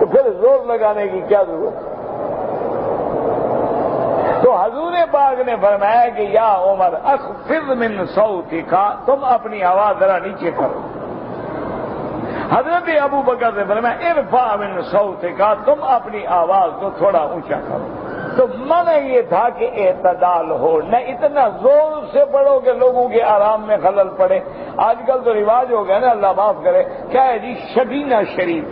تو پھر زور لگانے کی کیا ضرورت؟ تو حضور پاک نے فرمایا کہ یا عمر اخفض من صوتک، تم اپنی آواز ذرا نیچے کرو۔ حضرت ابو بکر نے فرمایا ارفع من صوتک، تم اپنی آواز کو تھوڑا اونچا کرو۔ تو منع یہ تھا کہ اعتدال ہو، نہ اتنا زور سے پڑھو کہ لوگوں کے آرام میں خلل پڑے۔ آج کل تو رواج ہو گیا نا، اللہ معاف کرے، کیا ہے جی شبینہ شریف،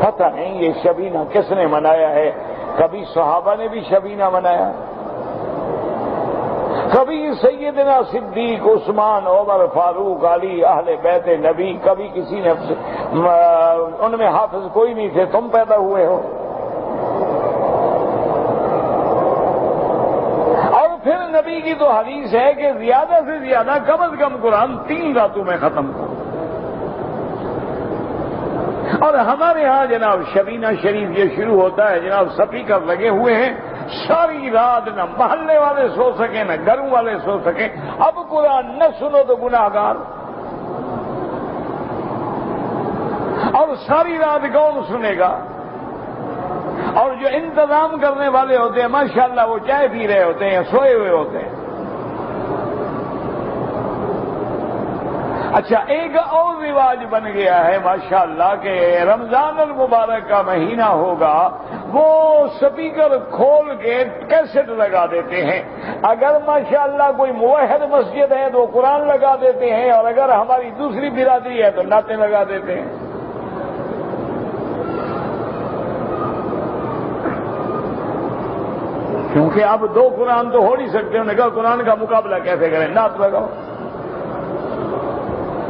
پتہ نہیں یہ شبینہ کس نے منایا ہے۔ کبھی صحابہ نے بھی شبینہ منایا، کبھی سیدنا صدیق، عثمان، عمر، فاروق، علی، اہل بیت نبی، کبھی کسی نے، ان میں حافظ کوئی نہیں تھے، تم پیدا ہوئے ہو۔ نبی کی تو حدیث ہے کہ زیادہ سے زیادہ کم از کم قرآن 3 راتوں میں ختم کرو. اور ہمارے ہاں جناب شبینہ شریف یہ شروع ہوتا ہے، جناب سپیکر لگے ہوئے ہیں، ساری رات نہ محلے والے سو سکیں نہ گھروں والے سو سکیں. اب قرآن نہ سنو تو گناہگار، اور ساری رات کون سنے گا؟ اور جو انتظام کرنے والے ہوتے ہیں ماشاءاللہ وہ چائے پی رہے ہوتے ہیں، سوئے ہوئے ہوتے ہیں. اچھا ایک اور رواج بن گیا ہے ماشاءاللہ کہ رمضان المبارک کا مہینہ ہوگا، وہ سپیکر کھول کے کیسٹ لگا دیتے ہیں. اگر ماشاءاللہ کوئی موحد مسجد ہے تو قرآن لگا دیتے ہیں، اور اگر ہماری دوسری برادری ہے تو نعتیں لگا دیتے ہیں. کیونکہ اب 2 قرآن تو ہو نہیں سکتے، انہوں نے کہا قرآن کا مقابلہ کیسے کریں، نعت لگاؤ.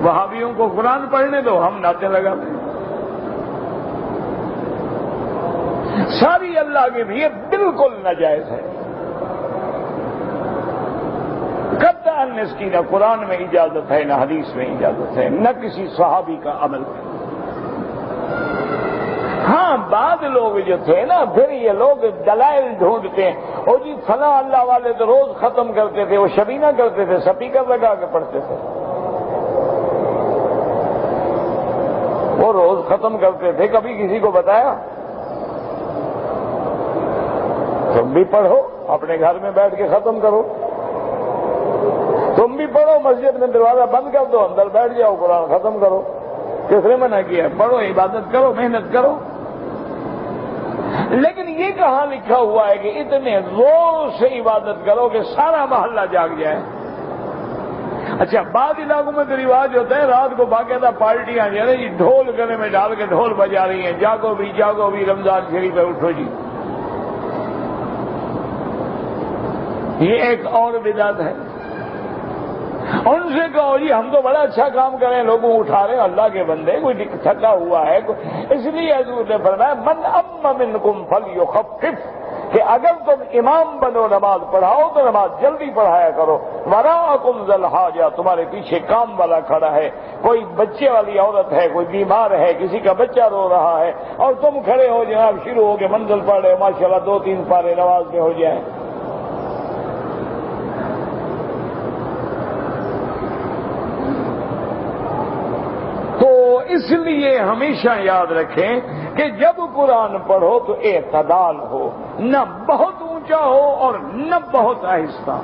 وہابیوں کو قرآن پڑھنے دو، ہم نعتیں لگاتے ہیں. ساری اللہ کے لیے بالکل ناجائز ہے. قطعاً اس کی نہ قرآن میں اجازت ہے نہ حدیث میں اجازت ہے، نہ کسی صحابی کا عمل ہے. ہاں بعض لوگ جو تھے نا، پھر یہ لوگ دلائل ڈھونڈتے ہیں، اور جی فلاں اللہ والے تو روز ختم کرتے تھے، وہ شبینہ کرتے تھے، سپیکر لگا کے پڑھتے تھے. وہ روز ختم کرتے تھے، کبھی کسی کو بتایا؟ تم بھی پڑھو، اپنے گھر میں بیٹھ کے ختم کرو. تم بھی پڑھو، مسجد میں دروازہ بند کر دو، اندر بیٹھ جاؤ، قرآن ختم کرو. کس نے منع کیا؟ پڑھو، عبادت کرو، محنت کرو. لیکن یہ کہاں لکھا ہوا ہے کہ اتنے زور سے عبادت کرو کہ سارا محلہ جاگ جائے؟ اچھا بعض علاقوں میں تو رواج ہوتا ہے رات کو باقاعدہ پارٹیاں جو ہے جی ڈھول گلے میں ڈال کے ڈھول بجا رہی ہیں، جاگو بھی رمضان شریف پہ اٹھو جی. یہ ایک اور بدعت ہے. ان سے کہو جی ہم تو بڑا اچھا کام کریں، لوگوں اٹھا رہے ہیں، اللہ کے بندے کوئی تھکا ہوا ہے. اس لیے حضور نے فرمایا من ام منکم فلیخفف، کہ اگر تم امام بنو نماز پڑھاؤ تو نماز جلدی پڑھایا کرو. وراءکم ذل حاجہ، تمہارے پیچھے کام والا کھڑا ہے، کوئی بچے والی عورت ہے، کوئی بیمار ہے، کسی کا بچہ رو رہا ہے، اور تم کھڑے ہو جناب شروع ہو کے منزل پڑھ رہے، ماشاءاللہ 2-3 پارے نماز میں ہو جائیں. تو اس لیے ہمیشہ یاد رکھیں کہ جب قرآن پڑھو تو اعتدال ہو، نہ بہت اونچا ہو اور نہ بہت آہستہ.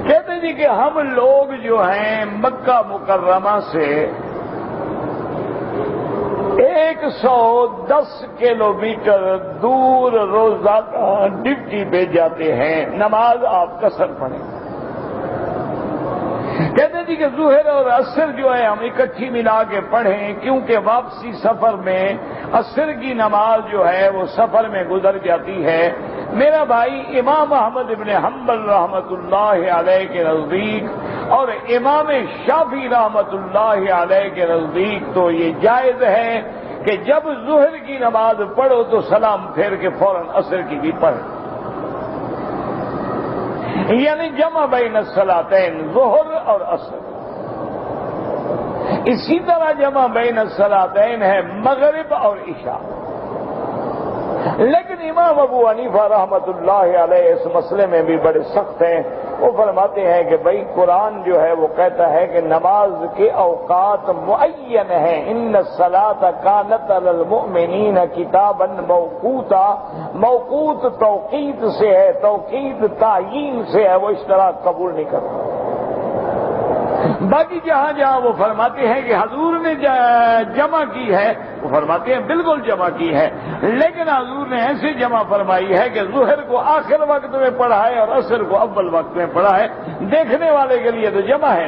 کہتے جی کہ ہم لوگ جو ہیں مکہ مکرمہ سے 110 کلومیٹر دور روزانہ ڈیوٹی پہ جاتے ہیں، نماز آپ قصر پڑھیں. کہتے جی کہ ظہر اور عصر جو ہے ہم اکٹھی ملا کے پڑھیں، کیونکہ واپسی سفر میں عصر کی نماز جو ہے وہ سفر میں گزر جاتی ہے. میرا بھائی امام احمد ابن حنبل رحمت اللہ علیہ کے نزدیک اور امام شافعی رحمت اللہ علیہ کے نزدیک تو یہ جائز ہے کہ جب ظہر کی نماز پڑھو تو سلام پھیر کے فوراً عصر کی بھی پڑھ، یعنی جمع بین الصلاتین ظہر اور عصر. اسی طرح جمع بین الصلاتین ہے مغرب اور عشاء. لیکن امام ابو حنیفہ رحمت اللہ علیہ اس مسئلے میں بھی بڑے سخت ہیں. وہ فرماتے ہیں کہ بھائی قرآن جو ہے وہ کہتا ہے کہ نماز کے اوقات معین ہیں. ان الصلاۃ کانت علی المؤمنین کتابا موقوتا. موقوت توقیت سے ہے، توقیت تعیین سے ہے، وہ اس طرح قبول نہیں کرتا. باقی جہاں جہاں وہ فرماتے ہیں کہ حضور نے جمع کی ہے، وہ فرماتے ہیں بالکل جمع کی ہے، لیکن حضور نے ایسے جمع فرمائی ہے کہ ظہر کو آخر وقت میں پڑھا ہے اور عصر کو اول وقت میں پڑھا ہے. دیکھنے والے کے لیے تو جمع ہے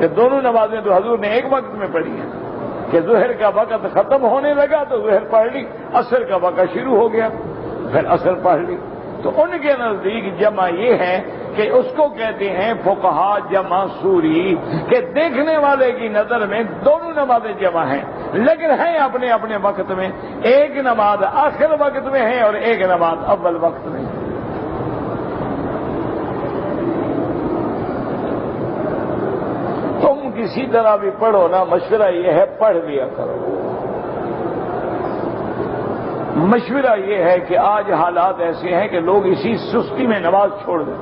کہ دونوں نمازیں تو حضور نے ایک وقت میں پڑھی ہیں، کہ ظہر کا وقت ختم ہونے لگا تو ظہر پڑھ لی، عصر کا وقت شروع ہو گیا پھر عصر پڑھ لی. تو ان کے نزدیک جمع یہ ہے کہ اس کو کہتے ہیں فقہا جمع سوری، کہ دیکھنے والے کی نظر میں دونوں نمازیں جمع ہیں، لیکن ہیں اپنے اپنے وقت میں، ایک نماز آخر وقت میں ہے اور ایک نماز اول وقت میں۔ تم کسی طرح بھی پڑھو نا، مشورہ یہ ہے پڑھ لیا کرو۔ مشورہ یہ ہے کہ آج حالات ایسے ہیں کہ لوگ اسی سستی میں نماز چھوڑ دیں۔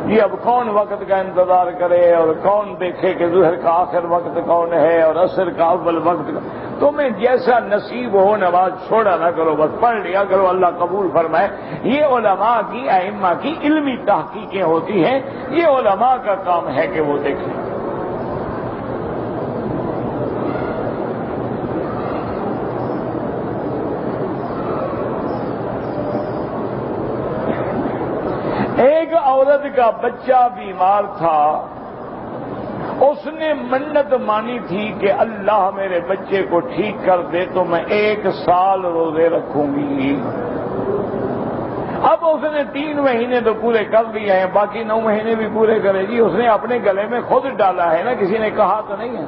یہ اب کون وقت کا انتظار کرے اور کون دیکھے کہ ظہر کا آخر وقت کون ہے اور عصر کا اول وقت کا، تمہیں جیسا نصیب ہو نماز چھوڑا نہ کرو، بس پڑھ لیا کرو، اللہ قبول فرمائے۔ یہ علماء کی ائمہ کی علمی تحقیقیں ہوتی ہیں، یہ علماء کا کام ہے کہ وہ دیکھیں۔ ایک عورت کا بچہ بیمار تھا، اس نے منت مانی تھی کہ اللہ میرے بچے کو ٹھیک کر دے تو میں 1 سال روزے رکھوں گی۔ اب اس نے 3 مہینے تو پورے کر لیے ہیں، باقی 9 مہینے بھی پورے کرے گی۔ اس نے اپنے گلے میں خود ڈالا ہے نا، کسی نے کہا تو نہیں ہے۔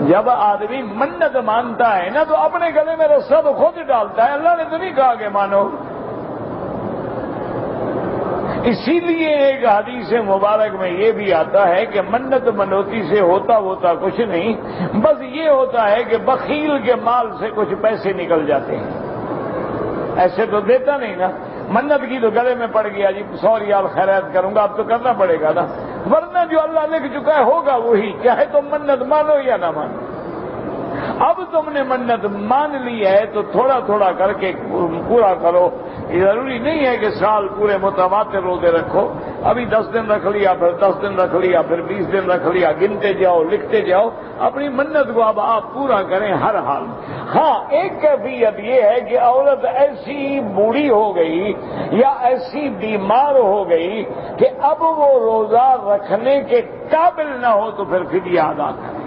جب آدمی منت مانتا ہے نا تو اپنے گلے میں رسا تو خود ڈالتا ہے، اللہ نے تو نہیں کہا کہ مانو۔ اسی لیے ایک حدیث مبارک میں یہ بھی آتا ہے کہ منت منوتی سے ہوتا کچھ نہیں، بس یہ ہوتا ہے کہ بخیل کے مال سے کچھ پیسے نکل جاتے ہیں۔ ایسے تو دیتا نہیں نا، منت کی تو گلے میں پڑ گیا جی 100 ریال خیرات کروں گا، اب تو کرنا پڑے گا نا، ورنہ جو اللہ لکھ چکا ہے ہوگا وہی، چاہے تم منت مانو یا نہ مانو۔ اب تم نے منت مان لی ہے تو تھوڑا تھوڑا کر کے پورا کرو۔ یہ ضروری نہیں ہے کہ سال پورے متواتر روزے رکھو، ابھی 10 دن رکھ لیا، پھر 10 دن رکھ لیا، پھر 20 دن رکھ لیا، گنتے جاؤ، لکھتے جاؤ، اپنی منت کو اب آپ پورا کریں ہر حال میں۔ ہاں ایک کیفیت یہ ہے کہ عورت ایسی بوڑھی ہو گئی یا ایسی بیمار ہو گئی کہ اب وہ روزہ رکھنے کے قابل نہ ہو تو پھر فدیہ ادا کرے۔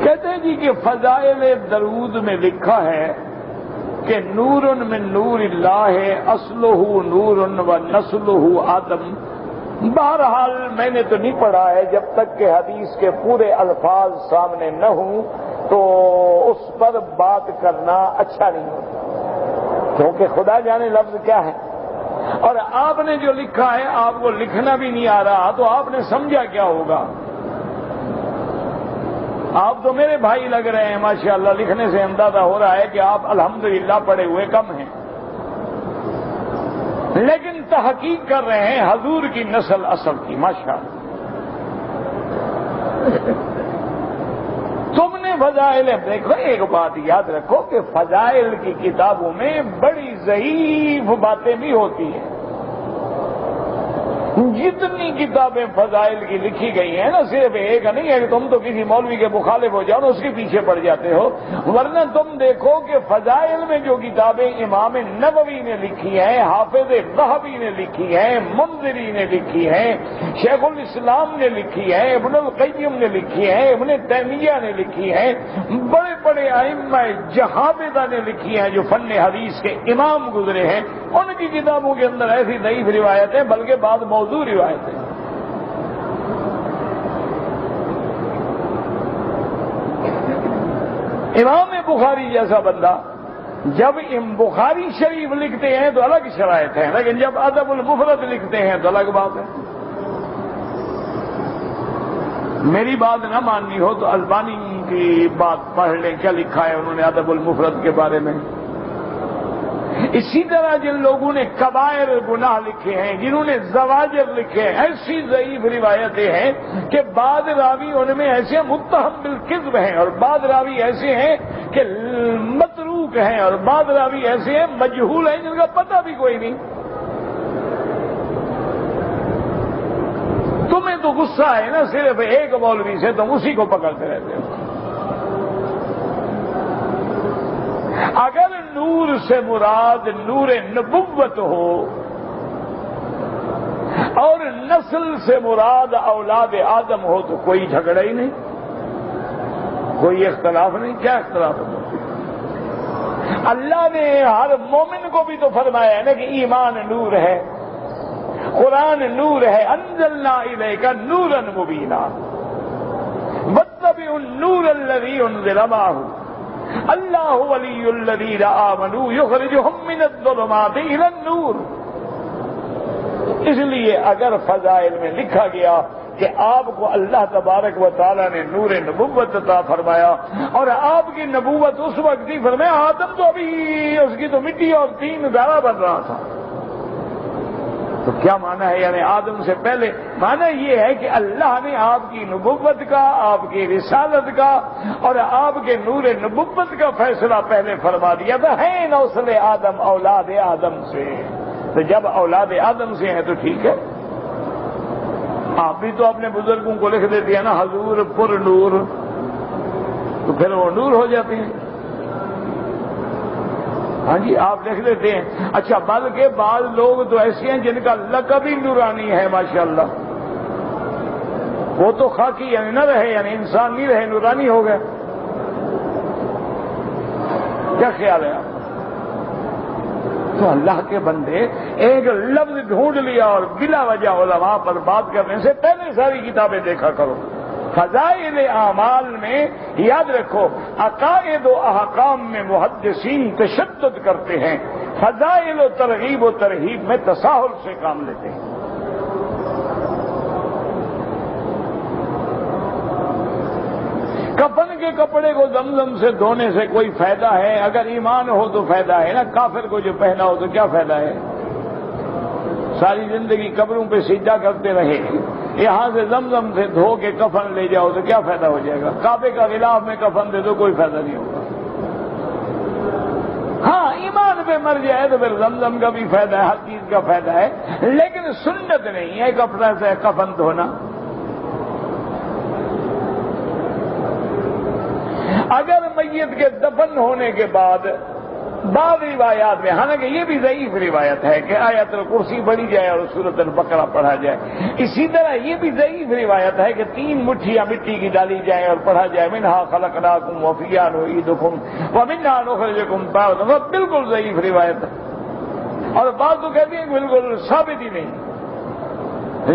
کہتے ہیں جی کہ فضائل درود میں لکھا ہے کہ نور من نور اللہ اصلہ نور و نسلہ آدم۔ بہرحال میں نے تو نہیں پڑھا ہے، جب تک کہ حدیث کے پورے الفاظ سامنے نہ ہوں تو اس پر بات کرنا اچھا نہیں ہوتا، کیونکہ خدا جانے لفظ کیا ہے، اور آپ نے جو لکھا ہے آپ کو لکھنا بھی نہیں آ رہا تو آپ نے سمجھا کیا ہوگا؟ آپ تو میرے بھائی لگ رہے ہیں ماشاءاللہ، لکھنے سے اندازہ ہو رہا ہے کہ آپ الحمدللہ پڑھے ہوئے کم ہیں، لیکن تحقیق کر رہے ہیں حضور کی نسل اصل کی ماشاءاللہ۔ تم نے فضائل دیکھو، ایک بات یاد رکھو کہ فضائل کی کتابوں میں بڑی ضعیف باتیں بھی ہوتی ہیں۔ جتنی کتابیں فضائل کی لکھی گئی ہیں نا، صرف ایک نہیں ہے کہ تم تو کسی مولوی کے مخالف ہو جاؤ نا اس کے پیچھے پڑ جاتے ہو، ورنہ تم دیکھو کہ فضائل میں جو کتابیں امام نووی نے لکھی ہیں، حافظ ذہبی نے لکھی ہیں، منذری نے لکھی ہیں، شیخ الاسلام نے لکھی ہیں، ابن القیم نے لکھی ہیں، ابن تیمیہ نے لکھی ہیں، بڑے بڑے ائمہ جہابذہ نے لکھی ہیں جو فن حدیث کے امام گزرے ہیں، ان کی کتابوں کے اندر ایسی ضعیف روایتیں بلکہ بعض موضوع روایتیں۔ امام بخاری جیسا بندہ جب بخاری شریف لکھتے ہیں تو الگ شرائط ہے، لیکن جب ادب المفرد لکھتے ہیں تو الگ بات ہے۔ میری بات نہ ماننی ہو تو البانی کی بات پڑھ لیں، کیا لکھا ہے انہوں نے ادب المفرد کے بارے میں۔ اسی طرح جن لوگوں نے کبائر گناہ لکھے ہیں، جنہوں نے زواجر لکھے ہیں، ایسی ضعیف روایتیں ہیں کہ بعض راوی ان میں ایسے متہم بالکذب ہیں اور بعض راوی ایسے ہیں کہ متروک ہیں اور بعض راوی ایسے ہیں مجہول ہیں جن کا پتہ بھی کوئی نہیں۔ تمہیں تو غصہ ہے نا صرف ایک مولوی سے، تم اسی کو پکڑتے رہتے ہو۔ اگر نور سے مراد نور نبوت ہو اور نسل سے مراد اولاد آدم ہو تو کوئی جھگڑا ہی نہیں، کوئی اختلاف نہیں. کیا اختلاف ہے؟ اللہ نے ہر مومن کو بھی تو فرمایا ہے نا کہ ایمان نور ہے، قرآن نور ہے. انزلنا الیک نورا مبینا واتبعوا النور الذی انزل معہ اللہ ولی الذین آمنوا یخرجہم من الظلمات الی النور. اس لیے اگر فضائل میں لکھا گیا کہ آپ کو اللہ تبارک و تعالیٰ نے نور نبوت عطا فرمایا، اور آپ کی نبوت اس وقت ہی فرمایا، آدم تو ابھی اس کی تو مٹی اور تین دارہ بن رہا تھا. تو کیا معنی ہے؟ یعنی آدم سے پہلے. معنی یہ ہے کہ اللہ نے آپ کی نبوت کا، آپ کی رسالت کا اور آپ کے نور نبوت کا فیصلہ پہلے فرما دیا تھا. ہے نسل آدم اولاد آدم سے، تو جب اولاد آدم سے ہیں تو ٹھیک ہے. آپ بھی تو اپنے بزرگوں کو لکھ دیتی ہیں نا حضور پر نور، تو پھر وہ نور ہو جاتے ہیں. ہاں جی آپ لکھ دیتے ہیں. اچھا بلکہ بعض لوگ تو ایسے ہیں جن کا لقب ہی نورانی ہے ماشاءاللہ. وہ تو خاکی یعنی نہ رہے، یعنی انسان نہیں رہے، نورانی ہو گئے. کیا خیال ہے آپ؟ تو اللہ کے بندے ایک لفظ ڈھونڈ لیا اور بلا وجہ علماء پر بات کرنے سے پہلے ساری کتابیں دیکھا کرو. فضائل اعمال میں یاد رکھو عقائد و احکام میں محدثین تشدد کرتے ہیں، فضائل و ترغیب و ترہیب میں تساہل سے کام لیتے ہیں. کفن کے کپڑے کو زمزم سے دھونے سے کوئی فائدہ ہے؟ اگر ایمان ہو تو فائدہ ہے نا. کافر کو جو پہنا ہو تو کیا فائدہ ہے؟ ساری زندگی قبروں پہ سجدہ کرتے رہے، یہاں سے زمزم سے دھو کے کفن لے جاؤ تو کیا فائدہ ہو جائے گا؟ کعبے کا غلاف میں کفن دے دو کوئی فائدہ نہیں ہوگا. ہاں ایمان پہ مر جائے تو پھر زمزم کا بھی فائدہ ہے، ہر چیز کا فائدہ ہے، لیکن سنت نہیں ہے کپڑا سے کفن دھونا. اگر میت کے دفن ہونے کے بعد بعض روایات میں، حالانکہ یہ بھی ضعیف روایت ہے کہ آیت الکرسی پڑھی جائے اور سورۃ البقرہ پڑھا جائے، اسی طرح یہ بھی ضعیف روایت ہے کہ 3 مٹھیاں مٹی کی ڈالی جائیں اور پڑھا جائے منہا خلقناکم وفیہا نعیدکم ومنہا نخرجکم تارۃ. وہ بالکل ضعیف روایت ہے، اور بعض تو کہتے ہیں کہ بالکل ثابت ہی نہیں،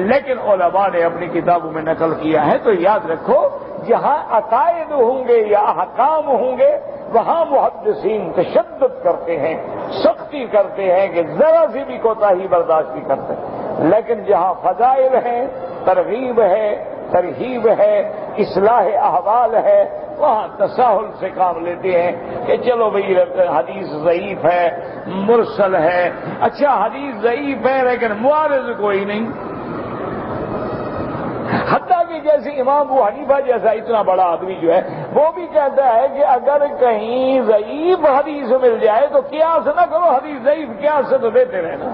لیکن علماء نے اپنی کتابوں میں نقل کیا ہے. تو یاد رکھو جہاں عقائد ہوں گے یا احکام ہوں گے وہاں محدثین تشدد کرتے ہیں، سختی کرتے ہیں کہ ذرا سی بھی کوتاہی برداشت نہیں کرتے. لیکن جہاں فضائل ہیں، ترغیب ہے، ترہیب ہے، اصلاح احوال ہے، وہاں تساہل سے کام لیتے ہیں کہ چلو بھئی حدیث ضعیف ہے، مرسل ہے. اچھا حدیث ضعیف ہے لیکن معارض کوئی نہیں. حتیٰ کہ جیسے امام ابو حنیفہ جیسا اتنا بڑا آدمی جو ہے وہ بھی کہتا ہے کہ اگر کہیں ضعیف حدیث مل جائے تو قیاس نہ کرو، حدیث ضعیف قیاس سے تو دیتے رہنا.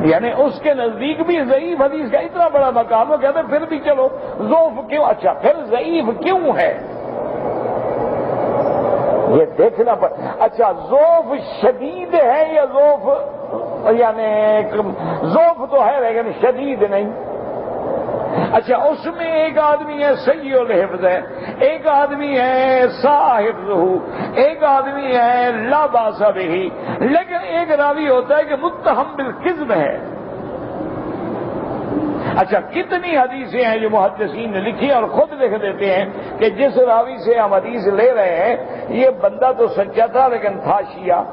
یعنی اس کے نزدیک بھی ضعیف حدیث کا اتنا بڑا مقام ہو، کہتے پھر بھی چلو ضعف کیوں. اچھا پھر ضعیف کیوں ہے یہ دیکھنا پڑتا. اچھا ضعف شدید ہے یا ضعف، یعنی ضعف تو ہے لیکن شدید نہیں. اچھا اس میں ایک آدمی ہے سیء الحفظ ہے، ایک آدمی ہے صاحب ظہو، ایک آدمی ہے لا باس بہ، لیکن ایک راوی ہوتا ہے کہ متہم بالکذب ہے. اچھا کتنی حدیثیں ہیں جو محدثین نے لکھی اور خود لکھ دیتے ہیں کہ جس راوی سے ہم حدیث لے رہے ہیں یہ بندہ تو سچا تھا لیکن تھا شیعہ.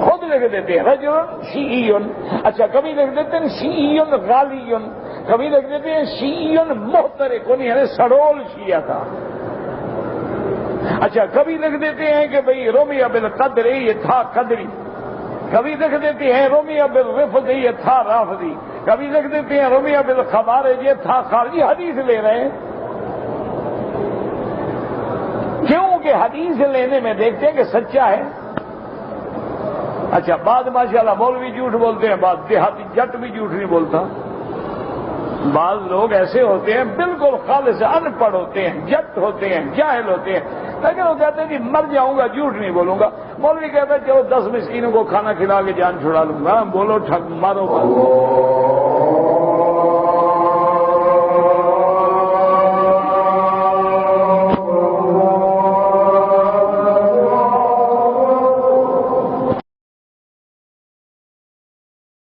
خود لکھ دیتے ہیں رجل شیعی. اچھا کبھی لکھ دیتے ہیں شیعی غالی، کبھی لکھ دیتے ہیں شیعی محترق، یعنی سڑول شیعہ تھا. اچھا کبھی لکھ دیتے ہیں کہ بھئی رمی بالقدر یہ تھا قدری، کبھی لکھ دیتے ہیں رمی بالرفض یہ تھا رافضی، کبھی لکھ دیتے ہیں رمی بالخوارج یہ تھا خارجی. حدیث لے رہے ہیں کیونکہ حدیث لینے میں دیکھتے ہیں کہ سچا ہے. اچھا بعد ماشاءاللہ مولوی جھوٹ بولتے ہیں، بعد دیہاتی جٹ بھی جھوٹ نہیں بولتا. بعض لوگ ایسے ہوتے ہیں بالکل خالص ان پڑھ ہوتے ہیں، جٹ ہوتے ہیں، جاہل ہوتے ہیں، لیکن وہ کہتے ہیں کہ مر جاؤں گا جھوٹ نہیں بولوں گا۔ مولوی کہتا ہے چلو 10 مسکینوں کو کھانا کھلا کے جان چھڑا لوں گا، بولو ٹھگ مارو۔